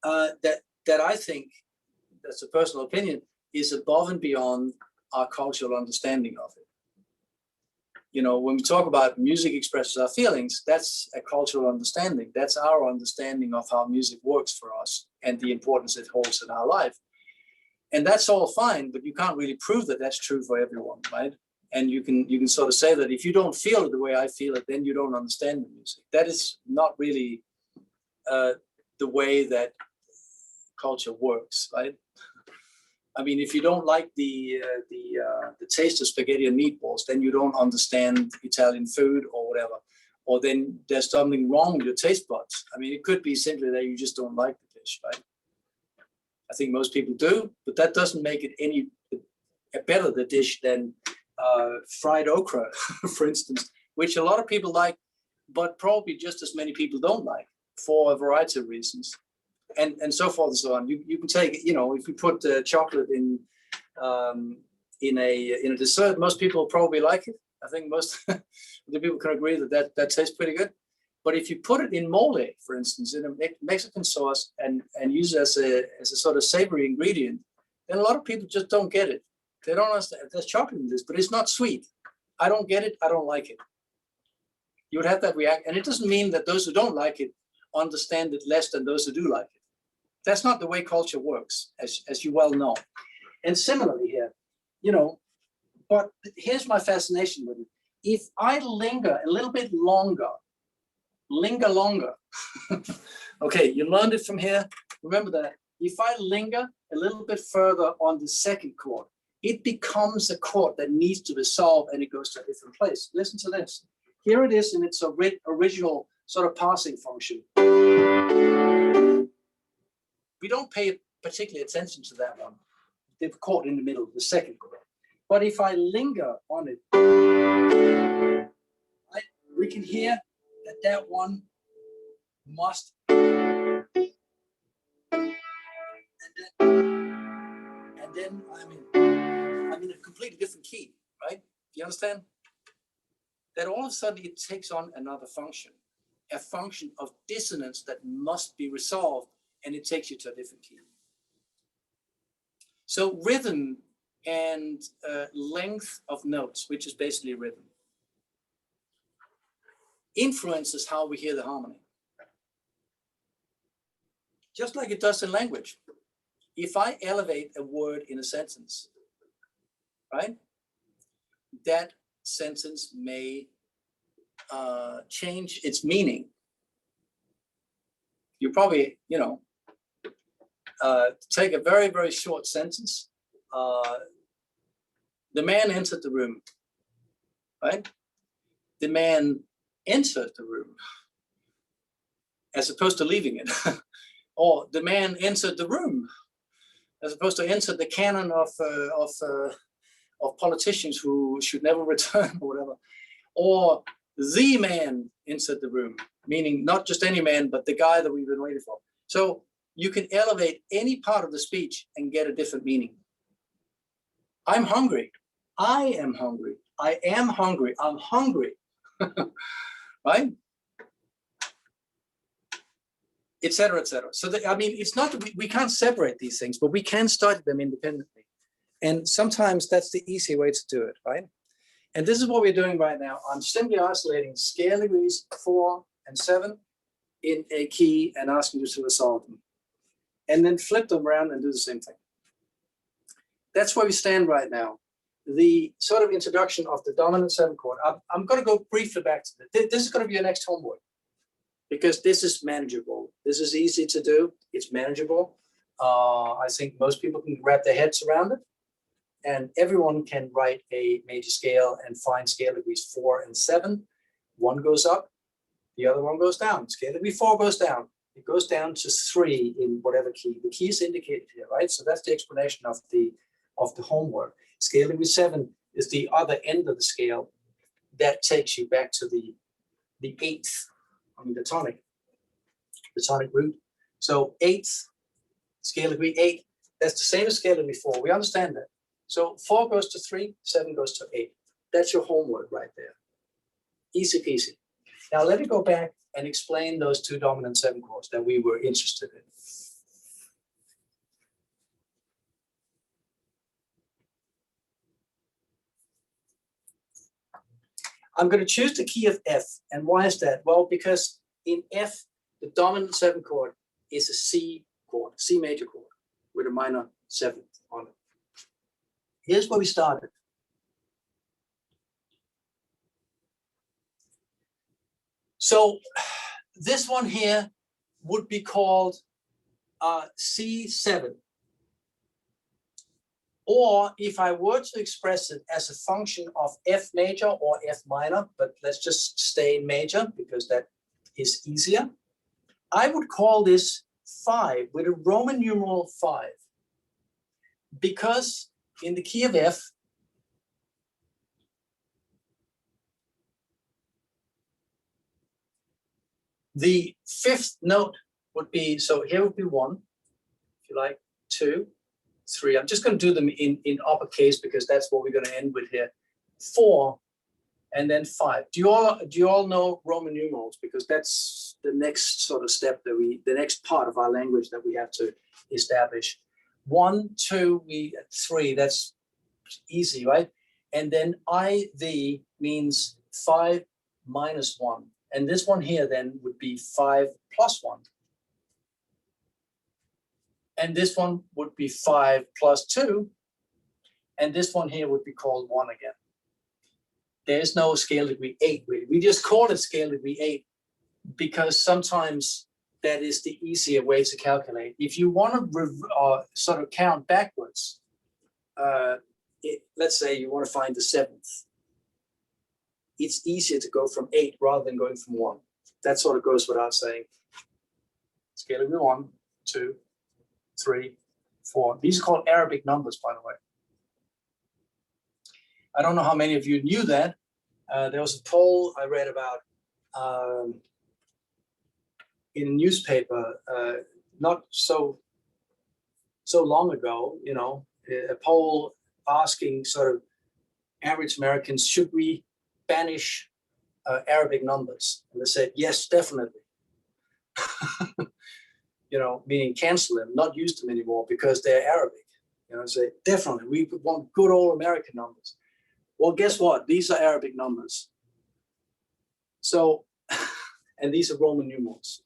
that I think, that's a personal opinion, is above and beyond our cultural understanding of it. You know, when we talk about music expresses our feelings, that's a cultural understanding. That's our understanding of how music works for us and the importance it holds in our life. And that's all fine, but you can't really prove that that's true for everyone, right? And you can sort of say that if you don't feel it the way I feel it, then you don't understand the music. That is not really the way that culture works, right? I mean, if you don't like the taste of spaghetti and meatballs, then you don't understand Italian food or whatever. Or then there's something wrong with your taste buds. I mean, it could be simply that you just don't like the dish, right? I think most people do, but that doesn't make it any better the dish than fried okra, for instance, which a lot of people like, but probably just as many people don't like for a variety of reasons. And so forth and so on. You can take, you know, if you put chocolate in a dessert, most people probably like it. I think most of the people can agree that tastes pretty good. But if you put it in mole, for instance, in a Mexican sauce and use it as a sort of savory ingredient, then a lot of people just don't get it. They don't understand. There's chocolate in this, but it's not sweet. I don't get it. I don't like it. You would have that react, and it doesn't mean that those who don't like it understand it less than those who do like it. That's not the way culture works, as you well know. And similarly here, you know, but here's my fascination with it. If I linger a little bit longer, Okay, you learned it from here. Remember that. If I linger a little bit further on the second chord, it becomes a chord that needs to be solved and it goes to a different place. Listen to this. Here it is in its original sort of passing function. We don't pay particular attention to that one. The chord in the middle, the second chord. But if I linger on it, we can hear that that one must, and then I'm in a completely different key, right? Do you understand? That all of a sudden it takes on another function, a function of dissonance that must be resolved, and it takes you to a different key. So rhythm and length of notes, which is basically rhythm, influences how we hear the harmony. Just like it does in language. If I elevate a word in a sentence, right, that sentence may change its meaning. You probably, take a very, very short sentence. The man entered the room, right? The man entered the room, as opposed to leaving it. Or the man entered the room, as opposed to enter the canon of politicians who should never return or whatever. Or the man entered the room, meaning not just any man, but the guy that we've been waiting for. So you can elevate any part of the speech and get a different meaning. I'm hungry. I am hungry. I am hungry. I'm hungry. Right? Etc. etc. So it's not that we can't separate these things, but we can study them independently. And sometimes that's the easy way to do it, right? And this is what we're doing right now. I'm simply isolating scale degrees 4 and 7 in a key and asking you to resolve them. And then flip them around and do the same thing. That's where we stand right now. The sort of introduction of the dominant 7 chord. I'm going to go briefly back to this. This is going to be your next homework, because this is manageable. This is easy to do. It's manageable. I think most people can wrap their heads around it. And everyone can write a major scale and find scale degrees 4 and 7. One goes up, the other one goes down. Scale degree 4 goes down. It goes down to 3 in whatever key. The key is indicated here, right? So that's the explanation of the homework. Scale degree 7 is the other end of the scale that takes you back to the 8th, the tonic root. So 8th, scale degree 8, that's the same as scale degree 4. We understand that. So 4 goes to 3, 7 goes to 8. That's your homework right there. Easy peasy. Now let me go back and explain those 2 dominant 7 chords that we were interested in. I'm going to choose the key of F. And why is that? Well, because in F, the dominant 7 chord is a C chord, C major chord, with a minor 7th on it. Here's where we started. So this one here would be called C7. Or if I were to express it as a function of F major or F minor, but let's just stay in major because that is easier, I would call this 5 with a Roman numeral 5. Because in the key of F, the 5th note would be, so here would be 1, if you like, 2, 3. I'm just going to do them in uppercase because that's what we're going to end with here. 4, and then 5. Do you all know Roman numerals? Because that's the next sort of step that the next part of our language that we have to establish. 1, 2, 3. That's easy, right? And then IV means 5 minus 1. And this one here then would be 5 plus 1. And this one would be 5 plus 2. And this one here would be called 1 again. There's no scale degree 8, really. We just call it scale degree 8 because sometimes that is the easier way to calculate. If you want to sort of count backwards, let's say you want to find the 7th, it's easier to go from 8 rather than going from 1. That sort of goes without saying. Scaling 1, 2, 3, 4. These are called Arabic numbers, by the way. I don't know how many of you knew that. There was a poll I read about in a newspaper not so long ago, you know, a poll asking sort of average Americans, should we banish Arabic numbers? And they said, yes, definitely. You know, meaning cancel them, not use them anymore because they're Arabic. You know, say, definitely, we want good old American numbers. Well, guess what? These are Arabic numbers. So, and these are Roman numerals.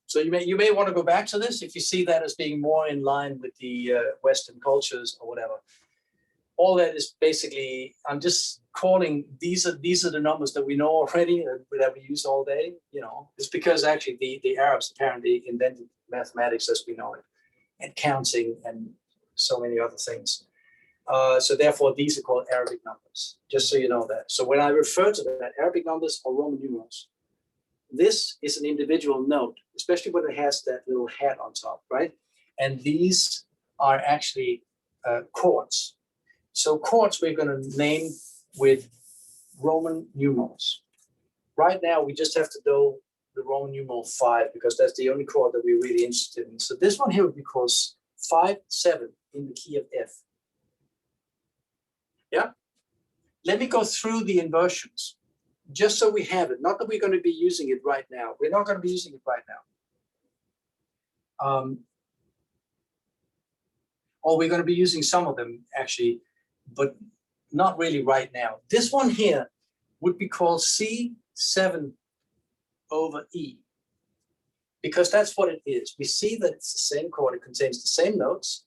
So you may want to go back to this if you see that as being more in line with the Western cultures or whatever. All that is basically, I'm just calling, these are the numbers that we know already, that we use all day, you know. It's because actually the Arabs apparently invented mathematics as we know it, and counting and so many other things. So therefore, these are called Arabic numbers, just so you know that. So when I refer to that, Arabic numbers are Roman numerals. This is an individual note, especially when it has that little hat on top, right? And these are actually chords. So chords we're going to name with Roman numerals. Right now, we just have to do the Roman numeral 5 because that's the only chord that we're really interested in. So this one here would be called 5/7 in the key of F. Yeah? Let me go through the inversions, just so we have it. Not that we're going to be using it right now. We're not going to be using it right now. Or we're going to be using some of them, actually, but not really right now. This one here would be called C7 over E, because that's what it is. We see that it's the same chord. It contains the same notes,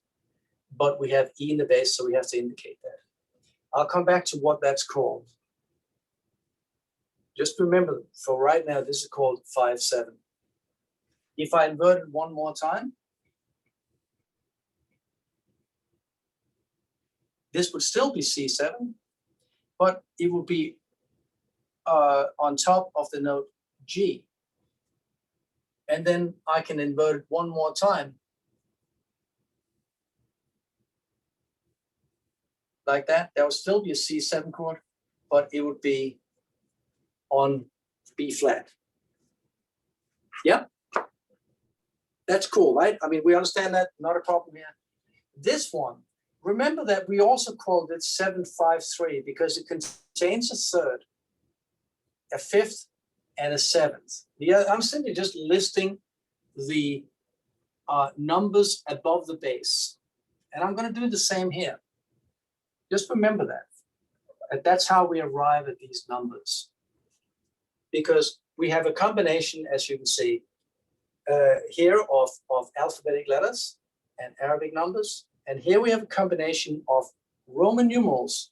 but we have E in the bass, so we have to indicate that. I'll come back to what that's called. Just remember, for right now, this is called 5/7. If I invert it one more time, this would still be C7, but it would be on top of the note G. And then I can invert it one more time. Like that. That would still be a C7 chord, but it would be on B flat. Yeah? That's cool, right? I mean, we understand that, not a problem here. This one, remember that we also called it 7/5/3 because it contains a third, a fifth, and a seventh. I'm simply just listing the numbers above the bass. And I'm going to do the same here. Just remember that. And that's how we arrive at these numbers. Because we have a combination, as you can see, here of alphabetic letters and Arabic numbers. And here we have a combination of Roman numerals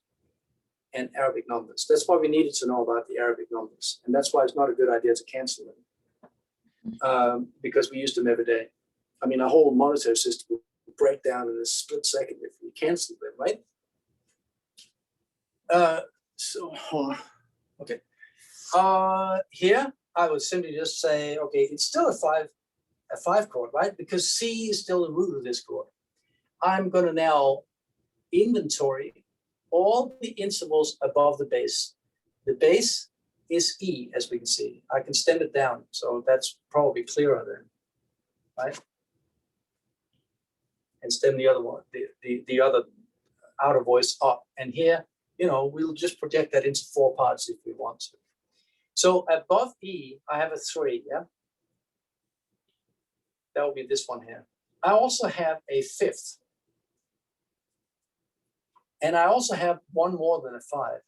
and Arabic numbers. That's why we needed to know about the Arabic numbers. And that's why it's not a good idea to cancel them. Because we use them every day. I mean, our whole monetary system will break down in a split second if we cancel them, right? So, okay. Here, I would simply just say, okay, it's still a five chord, right? Because C is still the root of this chord. I'm going to now inventory all the intervals above the bass. The bass is E, as we can see. I can stem it down, so that's probably clearer then, right? And stem the other one, the other outer voice up. And here, you know, we'll just project that into 4 parts if we want to. So above E, I have a 3, yeah? That will be this one here. I also have a 5th. And I also have one more than a 5.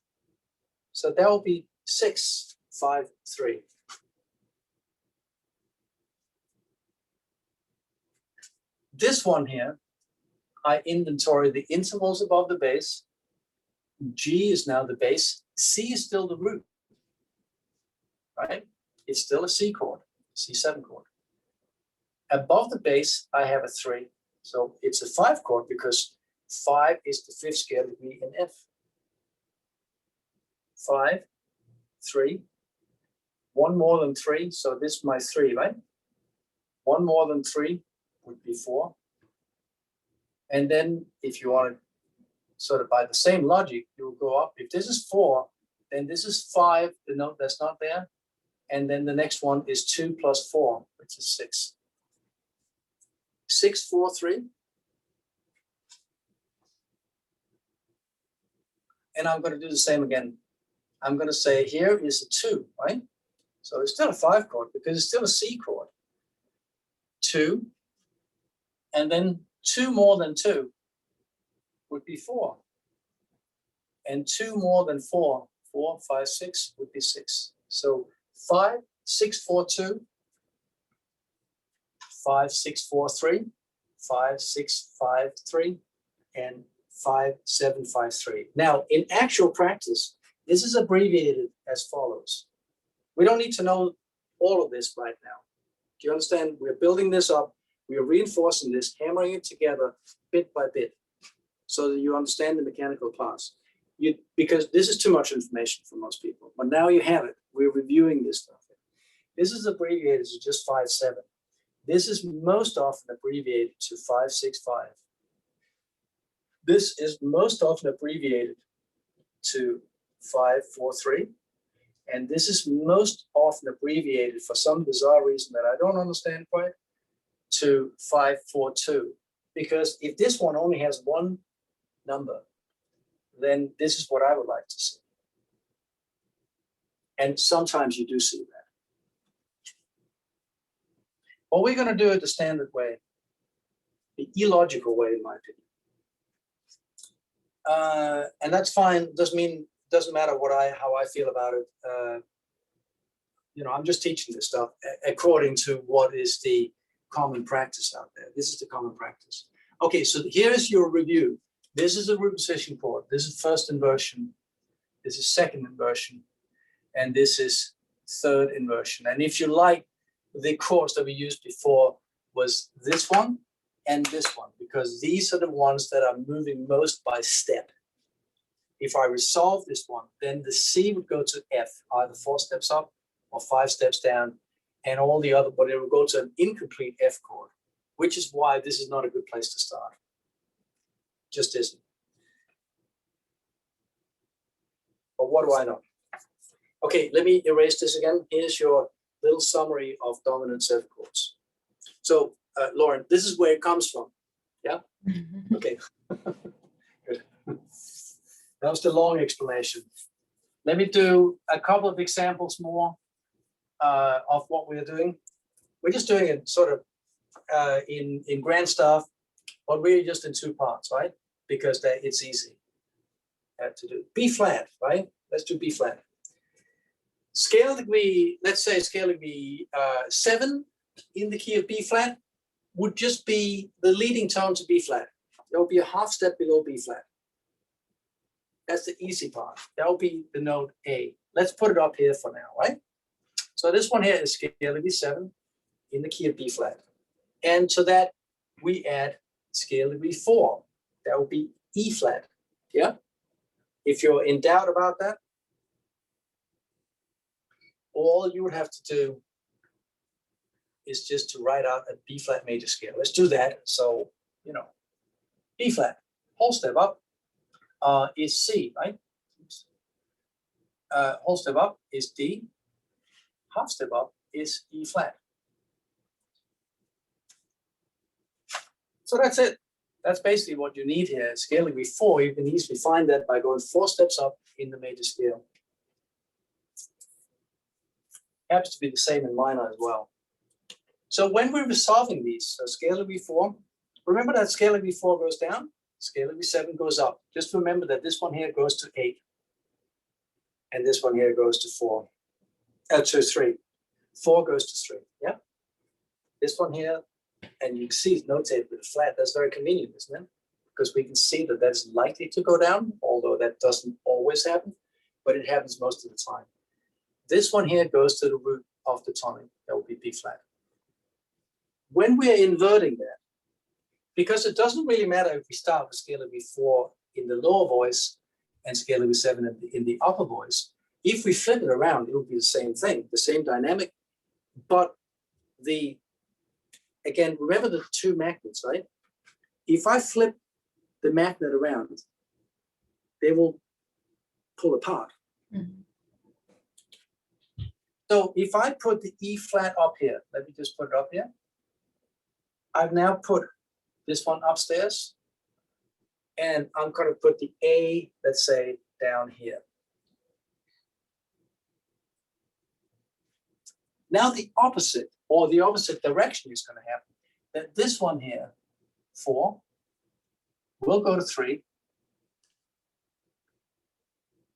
So that will be 6/5/3. This one here, I inventory the intervals above the bass. G is now the bass. C is still the root, right? It's still a C chord, C7 chord. Above the bass, I have a 3. So it's a 5 chord because 5 is the 5th scale degree in F. 5, 3, 1 more than 3, so this is my 3, right? 1 more than 3 would be 4. And then if you want to sort of by the same logic, you'll go up. If this is 4, then this is 5, the note that's not there. And then the next one is 2 plus 4, which is 6. 6, 4, 3. And I'm going to do the same again. I'm going to say here is a 2, right? So it's still a 5 chord because it's still a C chord. 2, and then 2 more than 2 would be 4. And 2 more than 4, 4, 5, 6 would be 6. So 5, 6, 4, 2, 5, 6, 4, 3, 5, 6, 5, 3, and 5, 7, 5, 3. Now, in actual practice, this is abbreviated as follows. We don't need to know all of this right now. Do you understand? We're building this up. We are reinforcing this, hammering it together bit by bit so that you understand the mechanical class. Because this is too much information for most people. But now you have it. We're reviewing this stuff. This is abbreviated to just 5, 7. This is most often abbreviated to 5, 6, 5. This is most often abbreviated to 5, 4, 3. And this is most often abbreviated for some bizarre reason that I don't understand quite to 5, 4, 2. Because if this one only has one number, then this is what I would like to see. And sometimes you do see that. Well, we're going to do it the standard way, the illogical way, in my opinion. And that's fine. Doesn't matter how I feel about it. I'm just teaching this stuff according to what is the common practice out there. This is the common practice. Okay, so here's your review. This is a root position chord. This is first inversion. This is second inversion. And this is third inversion. And if you like, the chords that we used before was this one and this one, because these are the ones that are moving most by step. If I resolve this one, then the C would go to F, either 4 steps up or 5 steps down, and all the other, but it will go to an incomplete F chord, which is why this is not a good place to start. Just isn't. But what do I know? Okay, let me erase this again. Here's your little summary of dominant 7 chords. So, Lauren, this is where it comes from. Yeah? Okay. Good. That was the long explanation. Let me do a couple of examples more of what we're doing. We're just doing it sort of in grand stuff, but we're just in 2 parts, right? Because it's easy to do. B flat, right? Let's do B flat. Scale degree, let's say scale degree 7 in the key of B flat would just be the leading tone to B flat. There will be a half step below B flat. That's the easy part. That will be the note A. Let's put it up here for now, right? So this one here is scale degree 7 in the key of B flat. And to that, we add scale degree 4. That will be E flat. Yeah? If you're in doubt about that, all you would have to do is just to write out a B flat major scale. Let's do that. So, B flat, whole step up is C, right? Whole step up is D. Half step up is E flat. So that's it. That's basically what you need here. Scale degree 4, you can easily find that by going 4 steps up in the major scale. Happens to be the same in minor as well. So when we're resolving these, so scale degree 4, remember that scale degree 4 goes down, scale degree 7 goes up. Just remember that this one here goes to 8, and this one here goes to 4, to 3. 4 goes to 3, yeah? This one here, and you can see it's notated with a flat. That's very convenient, isn't it? Because we can see that that's likely to go down, although that doesn't always happen, but it happens most of the time. This one here goes to the root of the tonic, that will be B flat. When we're inverting that, because it doesn't really matter if we start with scalar B4 in the lower voice and scalar B7 in the upper voice, if we flip it around, it will be the same thing, the same dynamic, but again, remember the two magnets, right? If I flip the magnet around, they will pull apart. Mhm. So if I put the E flat up here, let me just put it up here. I've now put this one upstairs, and I'm going to put the A, let's say, down here. Now the opposite, or the opposite direction is going to happen. That this one here, 4, will go to 3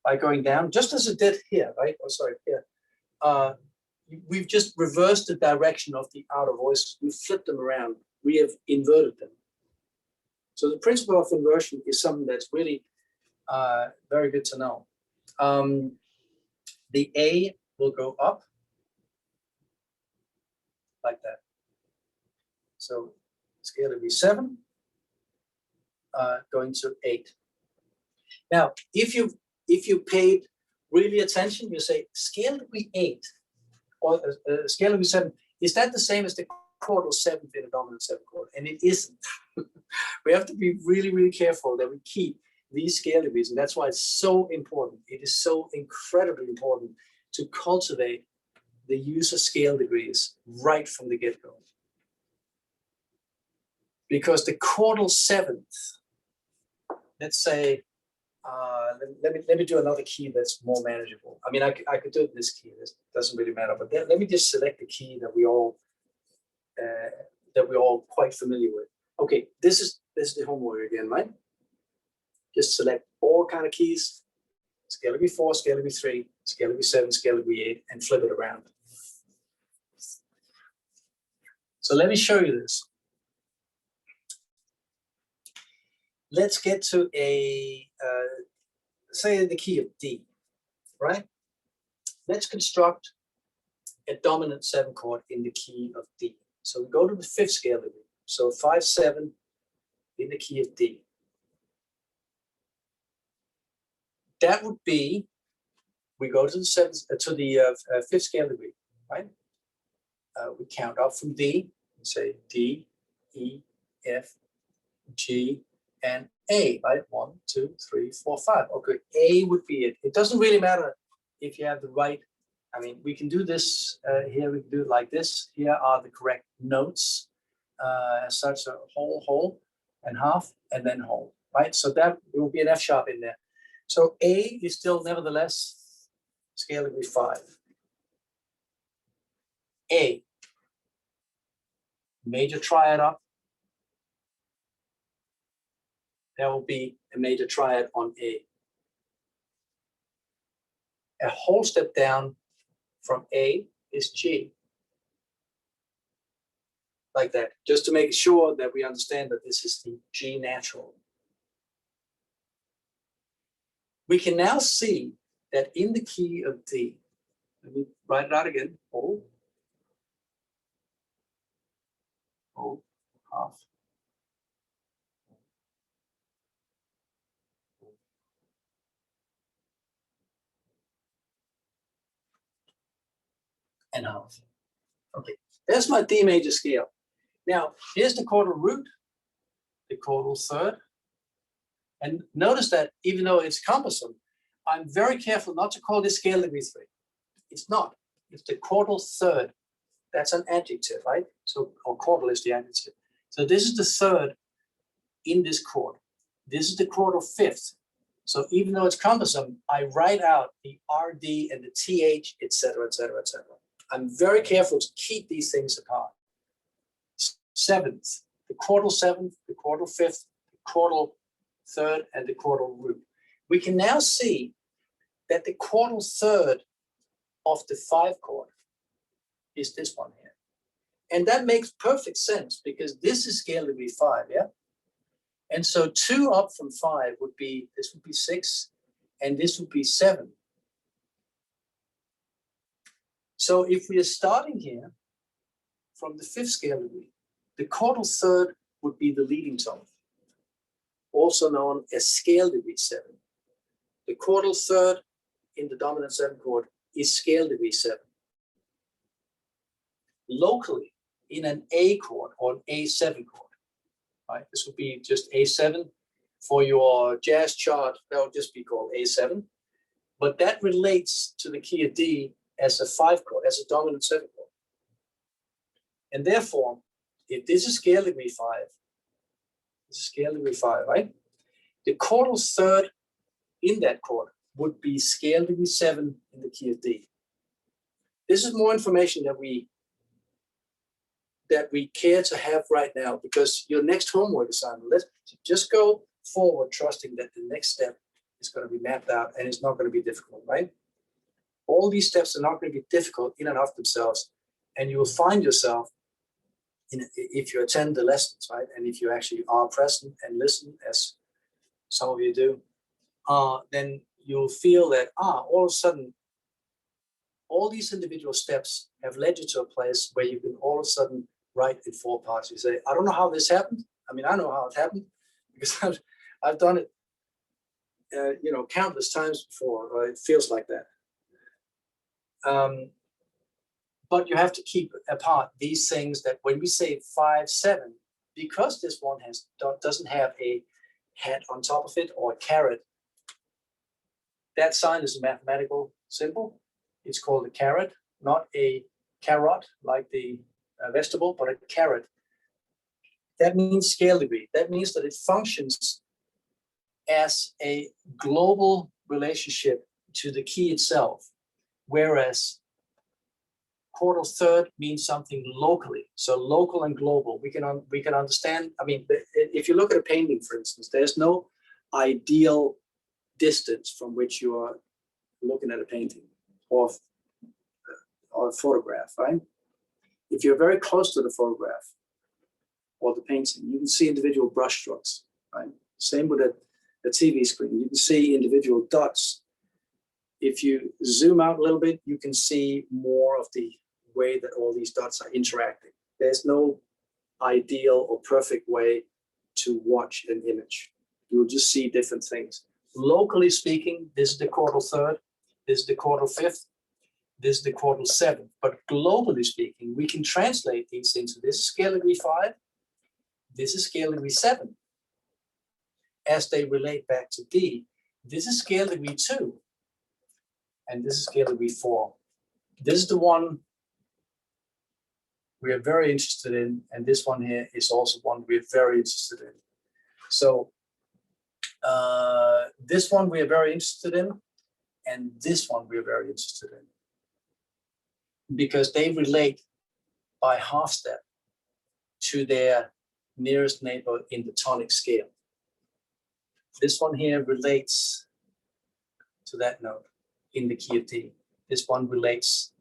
by going down, just as it did here, right? Oh, sorry, here. We've just reversed the direction of the outer voices. We've flipped them around. We have inverted them. So the principle of inversion is something that's really very good to know. The A will go up like that. So scalar B7 going to 8. Now, if you paid really attention, you say scalar B8 or scalar B7, is that the same as the chordal 7th in a dominant 7 chord? And it isn't. We have to be really, really careful that we keep these scale degrees, and that's why it's so important. It is so incredibly important to cultivate the use of scale degrees right from the get-go. Because the chordal 7th, let's say, let me do another key that's more manageable. I mean, I could do it in this key. This doesn't really matter. But let me just select the key that we're all quite familiar with. Okay, this is the homework again, right? Just select all kind of keys: scalar B4, scalar B3, scalar B7, scalar B8, and flip it around. So let me show you this. Let's get to say the key of D, right? Let's construct a dominant 7 chord in the key of D. So we go to the 5th scale degree. So 5, 7 in the key of D. That would be, we go to the 5th scale degree, right? We count up from D. We say D, E, F, G, and A, right? 1, 2, 3, 4, 5. Okay, A would be it. It doesn't really matter if you have the right. I mean, we can do this here. We can do it like this. Here are the correct notes. As such, a whole, and half, and then whole, right? So that there will be an F sharp in there. So A is still nevertheless scalar B5. A, major triad up. There will be a major triad on A. A whole step down from A is G. Like that, just to make sure that we understand that this is the G natural. We can now see that in the key of D, let me write it out again, whole, half, and half. Okay, that's my D major scale. Now, here's the chordal root, the chordal 3rd. And notice that even though it's cumbersome, I'm very careful not to call this scale degree 3. It's not. It's the chordal 3rd. That's an adjective, right? So, or chordal is the adjective. So this is the 3rd in this chord. This is the chordal 5th. So even though it's cumbersome, I write out the RD and the TH, etc., etc., etc. I'm very careful to keep these things apart. 7th, the chordal 7th, the chordal 5th, the chordal 3rd, and the chordal root. We can now see that the chordal 3rd of the 5 chord is this one here. And that makes perfect sense because this is scale degree 5, yeah? And so 2 up from 5 would be, this would be 6, and this would be 7. So if we are starting here from the 5th scale degree, the chordal 3rd would be the leading tone, also known as scale degree 7. The chordal 3rd in the dominant 7 chord is scale degree 7. Locally, in an A chord or an A7 chord, right? This would be just A7. For your jazz chart, that would just be called A7. But that relates to the key of D as a 5 chord, as a dominant 7 chord. And therefore, if this is scale degree 5, this is scale degree 5, right? The chordal 3rd in that chord would be scale degree 7 in the key of D. This is more information that we care to have right now, because your next homework assignment, let's just go forward trusting that the next step is going to be mapped out and it's not going to be difficult, right? All these steps are not going to be difficult in and of themselves, and you will find yourself if you attend the lessons, right? And if you actually are present and listen, as some of you do, then you'll feel that, all of a sudden, all these individual steps have led you to a place where you can all of a sudden write in 4 parts. You say, I don't know how this happened. I mean, I know how it happened because I've done it, countless times before, or it feels like that. But you have to keep apart these things that when we say 5, 7, because this one doesn't have a hat on top of it or a caret, that sign is a mathematical symbol. It's called a caret, not a carrot like the vegetable, but a caret. That means scale degree. That means that it functions as a global relationship to the key itself, whereas chordal 3rd means something locally. So local and global. We can understand. I mean, if you look at a painting, for instance, there's no ideal distance from which you are looking at a painting or a photograph, right? If you're very close to the photograph or the painting, you can see individual brush strokes, right? Same with a TV screen. You can see individual dots. If you zoom out a little bit, you can see more of the way that all these dots are interacting. There's no ideal or perfect way to watch an image. You'll just see different things. Locally speaking, this is the chordal 3rd, this is the chordal 5th, this is the chordal 7th. But globally speaking, we can translate these things. So this is scale degree 5, this is scale degree 7. As they relate back to D, this is scale degree 2, and this is scale degree 4. This is the one we are very interested in, and this one here is also one we're very interested in. So this one we are very interested in, and this one we are very interested in, because they relate by half step to their nearest neighbor in the tonic scale. This one here relates to that note in the key of D. This one relates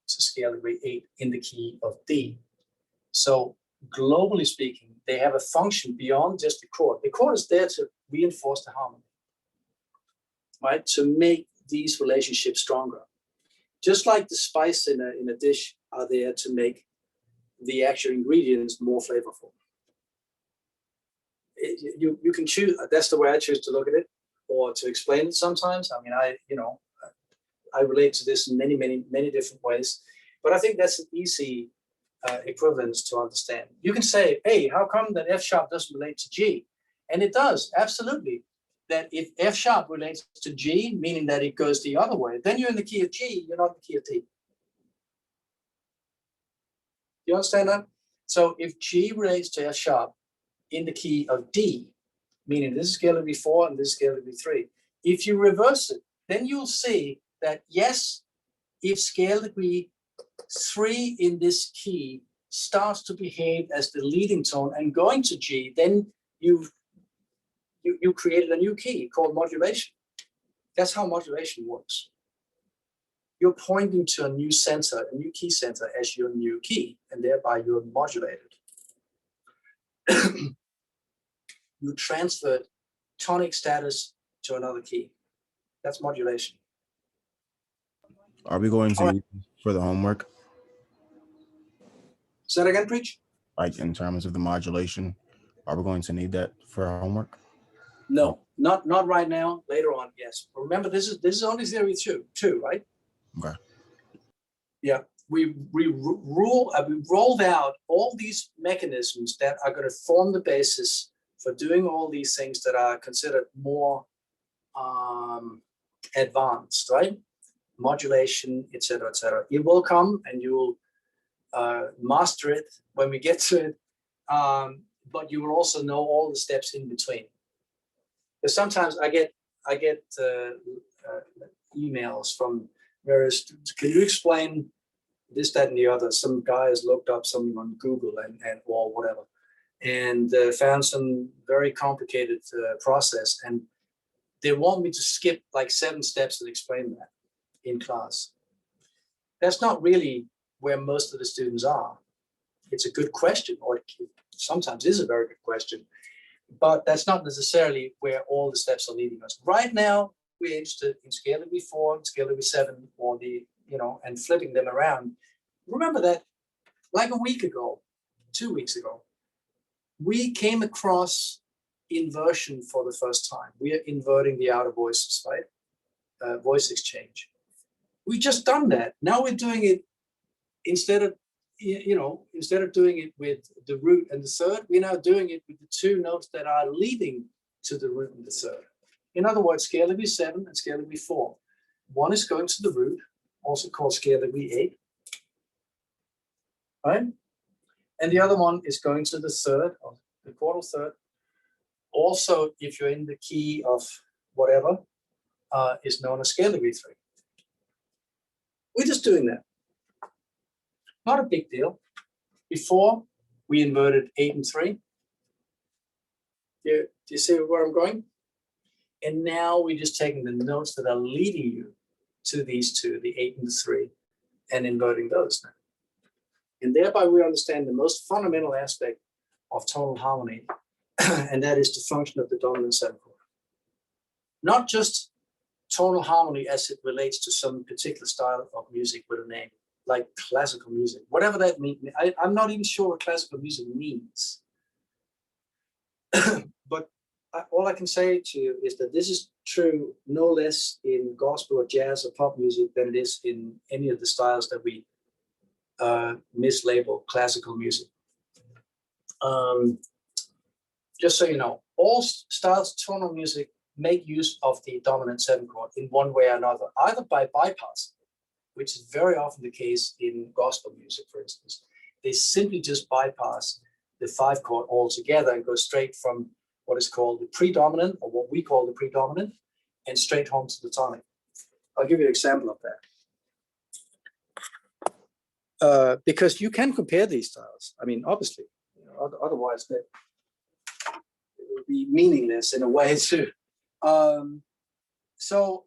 to scale degree 8 in the key of D. So globally speaking, they have a function beyond just the chord. The chord is there to reinforce the harmony, right? To make these relationships stronger. Just like the spice in a dish are there to make the actual ingredients more flavorful. You can choose, that's the way I choose to look at it, or to explain it sometimes. I mean, I relate to this in many, many, many different ways, but I think that's an easy equivalence to understand. You can say, hey, how come that F sharp doesn't relate to G? And it does, absolutely. That if F sharp relates to G, meaning that it goes the other way, then you're in the key of G, you're not in the key of D. You understand that? So if G relates to F sharp in the key of D, meaning this is scale degree 4 and this is scale degree 3, if you reverse it, then you'll see that yes, if scale degree 3 in this key starts to behave as the leading tone and going to G, then you created a new key called modulation. That's how modulation works. You're pointing to a new center, a new key center as your new key, and thereby you're modulated. You transferred tonic status to another key. That's modulation. Are we going to All right. need for the homework, Say that again, Preach? like in terms of the modulation? Are we going to need that for our homework? No, not right now. Later on, yes. But remember, this is only theory two, right? Okay. Yeah. We rolled out all these mechanisms that are going to form the basis for doing all these things that are considered more advanced, right? Modulation, etc., etc. It will come, and you will master it when we get to it. But you will also know all the steps in between. Because sometimes I get emails from various students. Can you explain this, that, and the other? Some guy has looked up something on Google and or whatever, and found some very complicated process, and they want me to skip like 7 steps and explain that in class. That's not really where most of the students are. It's a good question, or it sometimes is a very good question, but that's not necessarily where all the steps are leading us. Right now, we're interested in scale degree 4, scale degree 7, or and flipping them around. Remember that like a week ago, 2 weeks ago, we came across inversion for the first time. We are inverting the outer voices, right? Voice exchange. We just done that. Now we're doing it instead of doing it with the root and the third, we're now doing it with the 2 notes that are leading to the root and the third. In other words, scale degree 7 and scale degree 4. One is going to the root, also called scale degree 8, right? And the other one is going to the third, or the quartal third. Also, if you're in the key of whatever, is known as scale degree 3. We're just doing that. Not a big deal. Before, we inverted 8 and 3. Do you see where I'm going? And now we're just taking the notes that are leading you to these 2, the 8 and the 3, and inverting those now. And thereby we understand the most fundamental aspect of tonal harmony, and that is the function of the dominant 7 chord. Not just tonal harmony as it relates to some particular style of music with a name, like classical music, whatever that means. I'm not even sure what classical music means. But all I can say to you is that this is true no less in gospel or jazz or pop music than it is in any of the styles that we mislabel classical music. Just so you know, all styles of tonal music make use of the dominant 7 chord in one way or another, either by bypassing, which is very often the case in gospel music, for instance. They simply just bypass the 5 chord altogether and go straight from what is called the predominant, or what we call the predominant, and straight home to the tonic. I'll give you an example of that. Because you can compare these styles. I mean, obviously, otherwise it would be meaningless in a way too. So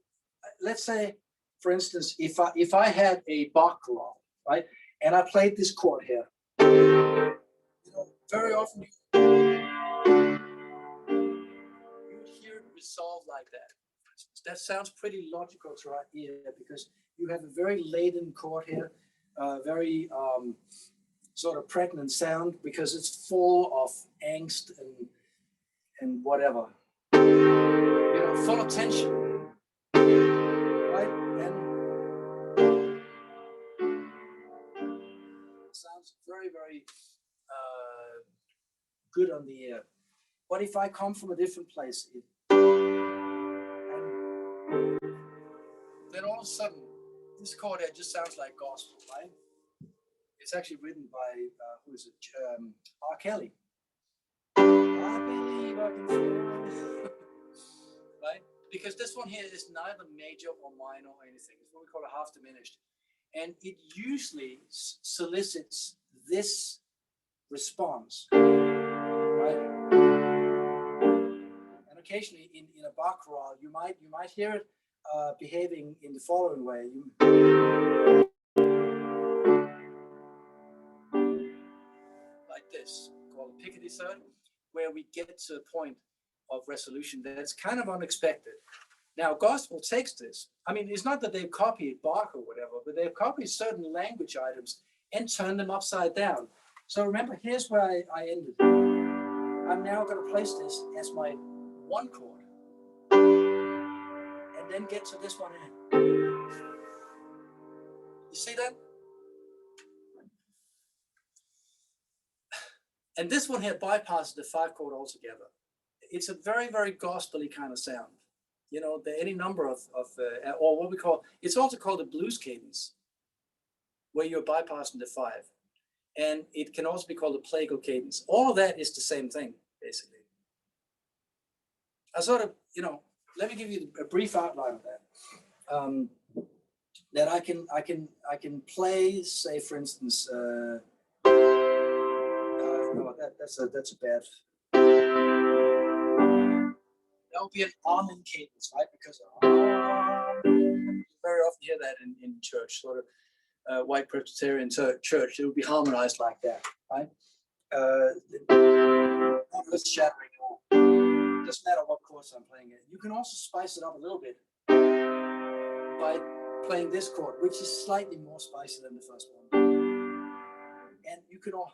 let's say, for instance, if I had a Bach chorale, right, and I played this chord here, very often you would hear it resolve like that. That sounds pretty logical to our ear because you have a very laden chord here, very sort of pregnant sound because it's full of angst and whatever, full of tension, right? And it sounds very, very good on the ear. But if I come from a different place, then all of a sudden, this chord here just sounds like gospel, right? It's actually written by, who is it? R. Kelly. I believe I can fly. Right? Because this one here is neither major or minor or anything. It's what we call a half diminished. And it usually solicits this response, right? And occasionally in a Bach chorale, you might hear it behaving in the following way. Like this, called a Picardy third, where we get to a point of resolution that's kind of unexpected. Now, gospel takes this. I mean, it's not that they've copied Bach or whatever, but they've copied certain language items and turned them upside down. So remember, here's where I ended. I'm now going to place this as my one chord, and then get to this one here. You see that? And this one here bypasses the 5 chord altogether. It's a very, very gospel-y kind of sound. You know, there are any number of or what we call, it's also called a blues cadence, where you're bypassing the 5. And it can also be called a plagal cadence. All of that is the same thing, basically. I sort of, you know, let me give you a brief outline of that. That I can play, say, for instance, no, that's a bad. That would be an almond cadence, right? Because you very often hear that in church, sort of white Presbyterian church. It would be harmonized like that, right? Not earth shattering at all. Doesn't matter what chords I'm playing it. You can also spice it up a little bit by playing this chord, which is slightly more spicy than the first one. And you can all,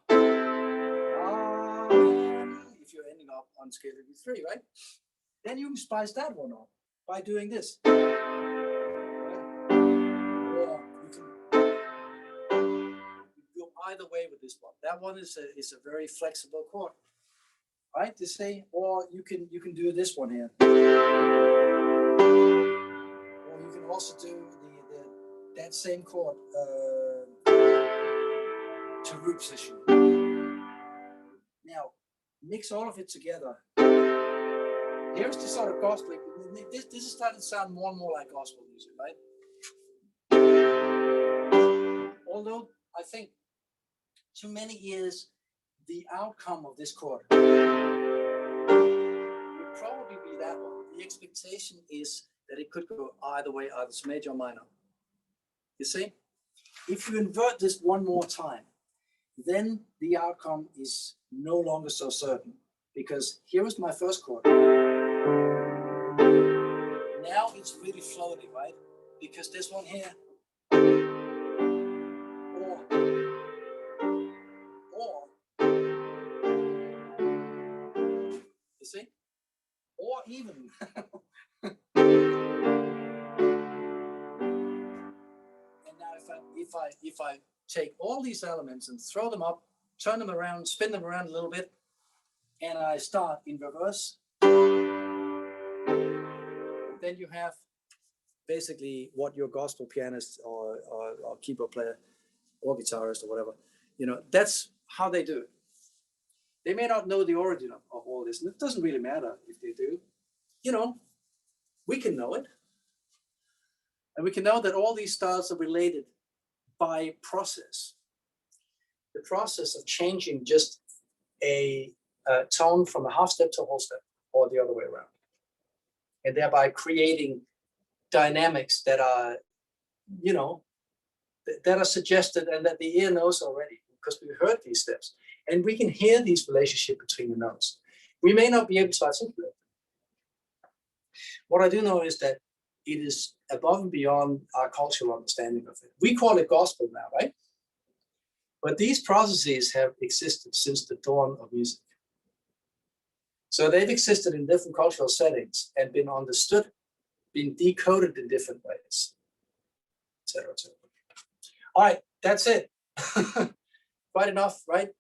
if you're ending up on scale of 3, right? Then you can spice that one up by doing this. Or you can go either way with this one. That one is a very flexible chord, right? To say, or you can do this one here. Or you can also do that same chord to root position. Now, mix all of it together. Here's the sort of gospel. This is starting to sound more and more like gospel music, right? Although I think to many ears, the outcome of this chord would probably be that one. The expectation is that it could go either way, either it's major or minor. You see? If you invert this one more time, then the outcome is no longer so certain, because here is my first chord. Now it's really floating, right? Because this one here, or, you see? Or even, and now if I take all these elements and throw them up, turn them around, spin them around a little bit, and I start in reverse, then you have basically what your gospel pianist or keyboard player or guitarist or whatever, you know, that's how they do it. They may not know the origin of all this, and it doesn't really matter if they do. You know, we can know it. And we can know that all these styles are related by process. The process of changing just a tone from a half step to a whole step, or the other way around. And thereby creating dynamics that are, you know, that are suggested and that the ear knows already, because we heard these steps. And we can hear these relationships between the notes. We may not be able to articulate them. What I do know is that it is above and beyond our cultural understanding of it. We call it gospel now, right? But these processes have existed since the dawn of music. So they've existed in different cultural settings and been understood, been decoded in different ways, etc., etc. All right, that's it. Quite enough, right?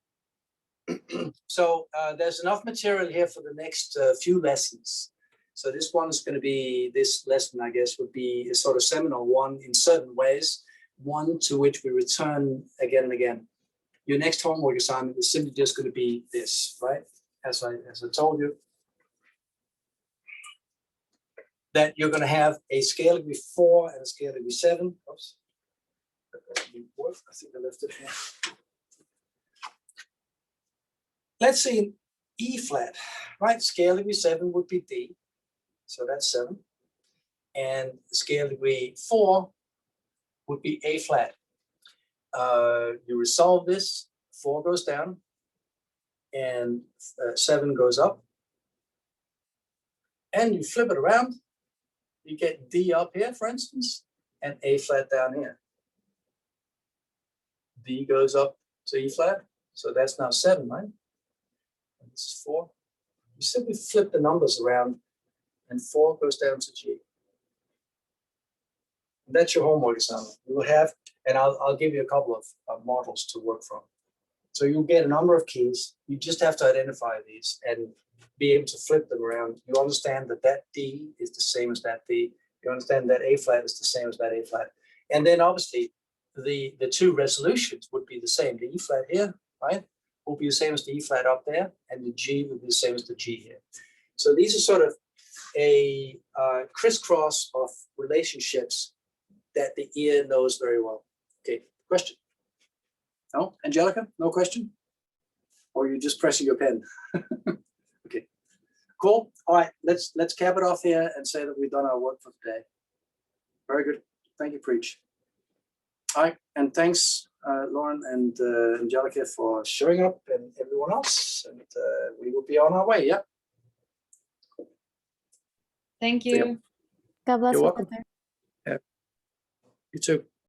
So there's enough material here for the next few lessons. So this one is going to be, this lesson, I guess, would be a sort of seminal one in certain ways, one to which we return again and again. Your next homework assignment is simply just going to be this, right? As I told you, that you're going to have a scale degree 4 and a scale degree 7. Oops. That doesn't work. I think I left it here. Let's see, E flat, right? Scale degree 7 would be D. So that's 7. And scale degree 4 would be A flat. You resolve this, 4 goes down, and 7 goes up. And you flip it around, you get D up here, for instance, and A flat down here. D goes up to E flat, so that's now 7, right? And this is 4. You simply flip the numbers around, and 4 goes down to G. And that's your homework assignment. You will have, and I'll give you a couple of models to work from. So you'll get a number of keys. You just have to identify these and be able to flip them around. You understand that that D is the same as that D. You understand that A flat is the same as that A flat. And then obviously the two resolutions would be the same. The E flat here, right, will be the same as the E flat up there, and the G will be the same as the G here. So these are sort of a crisscross of relationships that the ear knows very well. Okay, question? No, Angelica, no question? Or you're just pressing your pen? Okay, cool. All right, let's cap it off here and say that we've done our work for today. Very good. Thank you, Preach. All right, and thanks, Lauren and Angelica, for showing up, and everyone else. And we will be on our way. Yeah. Thank See ya. you. God bless You're you. welcome. You too.